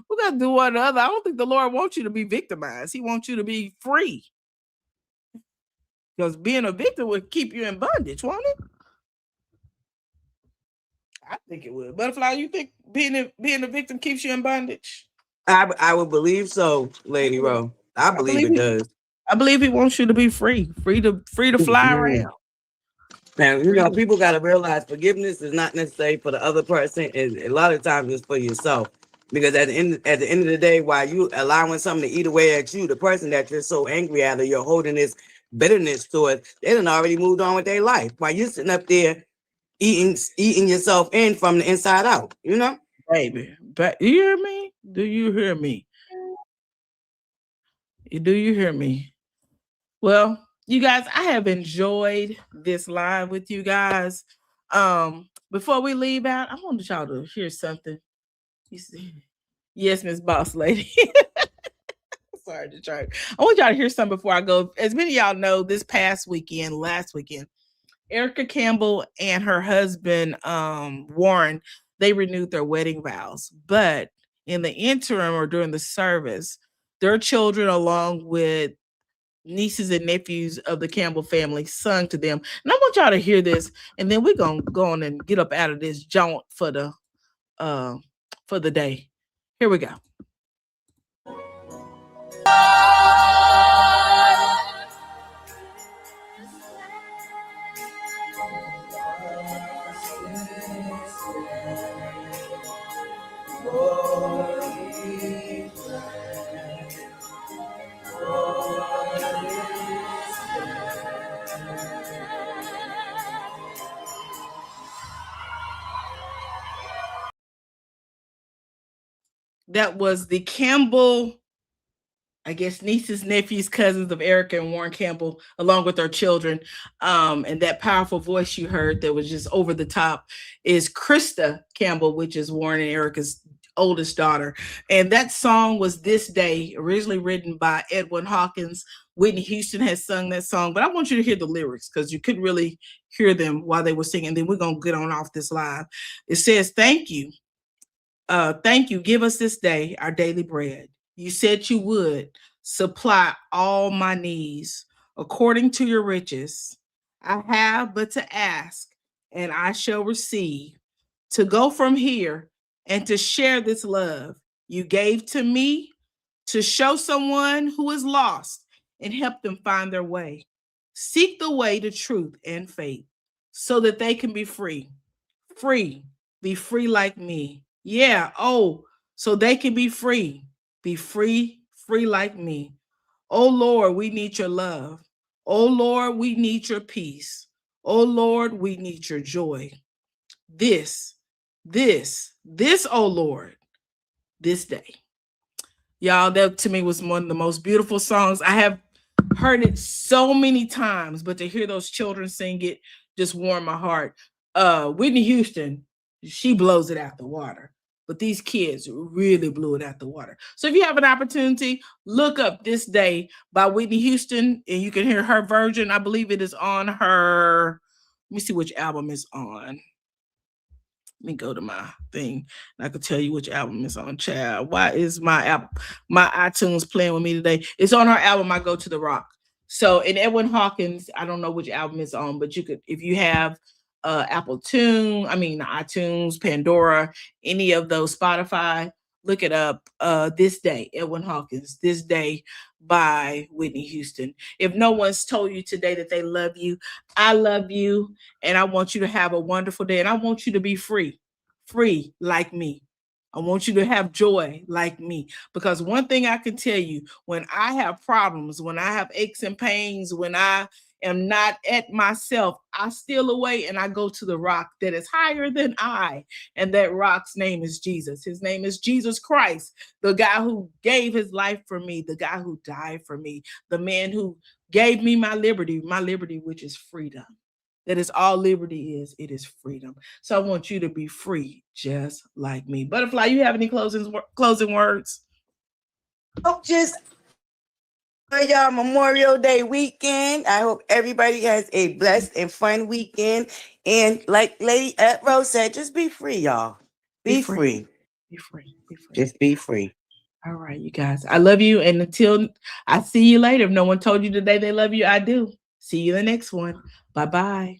We're gonna do one or the other. I don't think the Lord wants you to be victimized. He wants you to be free. Because being a victim would keep you in bondage, won't it? I think it would. Butterfly, you think being a victim keeps you in bondage? I would believe so, Lady Rowe. I believe it does. I believe he wants you to be free to fly around. And you know, people got to realize forgiveness is not necessarily for the other person, and a lot of times it's for yourself. Because at the end of the day, while you allowing something to eat away at you, the person that you're so angry at or you're holding this bitterness towards, they done already moved on with their life. While you're sitting up there eating yourself in from the inside out, you know? Baby, but you hear me? Do you hear me? Do you hear me? Well, you guys, I have enjoyed this live with you guys. Before we leave out, I want y'all to hear something. You see? Yes, Miss Boss Lady. Sorry to try. I want y'all to hear something before I go. As many of y'all know, this last weekend, Erica Campbell and her husband, Warren, they renewed their wedding vows. But in the interim or during the service, their children, along with nieces and nephews of the Campbell family, sung to them. And I want y'all to hear this, and then we're gonna go on and get up out of this jaunt for the day. Here we go. That was the Campbell, I guess, nieces, nephews, cousins of Erica and Warren Campbell, along with their children. And that powerful voice you heard that was just over the top is Krista Campbell, which is Warren and Erica's oldest daughter. And that song was This Day, originally written by Edwin Hawkins. Whitney Houston has sung that song, but I want you to hear the lyrics because you couldn't really hear them while they were singing. Then we're going to get on off this live. It says, thank you. Thank you. Give us this day our daily bread. You said you would supply all my needs according to your riches. I have but to ask, and I shall receive, to go from here and to share this love you gave to me, to show someone who is lost and help them find their way. Seek the way to truth and faith so that they can be free. Free. Be free like me. Yeah. Oh, so they can be free. Be free, free like me. Oh, Lord, we need your love. Oh, Lord, we need your peace. Oh, Lord, we need your joy. This, oh, Lord, this day. Y'all, that to me was one of the most beautiful songs. I have heard it so many times, but to hear those children sing it just warmed my heart. Whitney Houston, she blows it out the water. But these kids really blew it out the water. So if you have an opportunity, look up This Day by Whitney Houston, and you can hear her version. I believe it is on her, let me see which album is on. Let me go to my thing, and I can tell you which album is on, child. Why is my iTunes playing with me today? It's on her album, I Go to the Rock. So in Edwin Hawkins, I don't know which album it's on, but you could, if you have iTunes, Pandora, any of those, Spotify. Look it up. This Day, Edwin Hawkins. This Day by Whitney Houston. If no one's told you today that they love you, I love you, and I want you to have a wonderful day, and I want you to be free like me. I want you to have joy like me, because one thing I can tell you, when I have problems, when I have aches and pains, when I am not at myself, I steal away and I go to the rock that is higher than I. And that rock's name is Jesus. His name is Jesus Christ, the guy who gave his life for me, the guy who died for me, the man who gave me my liberty, which is freedom. That is all liberty is. It is freedom. So I want you to be free just like me. Butterfly, you have any closing words? Oh, just for y'all Memorial Day weekend. I hope everybody has a blessed and fun weekend. And like Lady Rose said, just be free, y'all. Be free. Be free. Be free. Just be free. All right, you guys. I love you. And until I see you later, if no one told you today they love you, I do. See you in the next one. Bye-bye.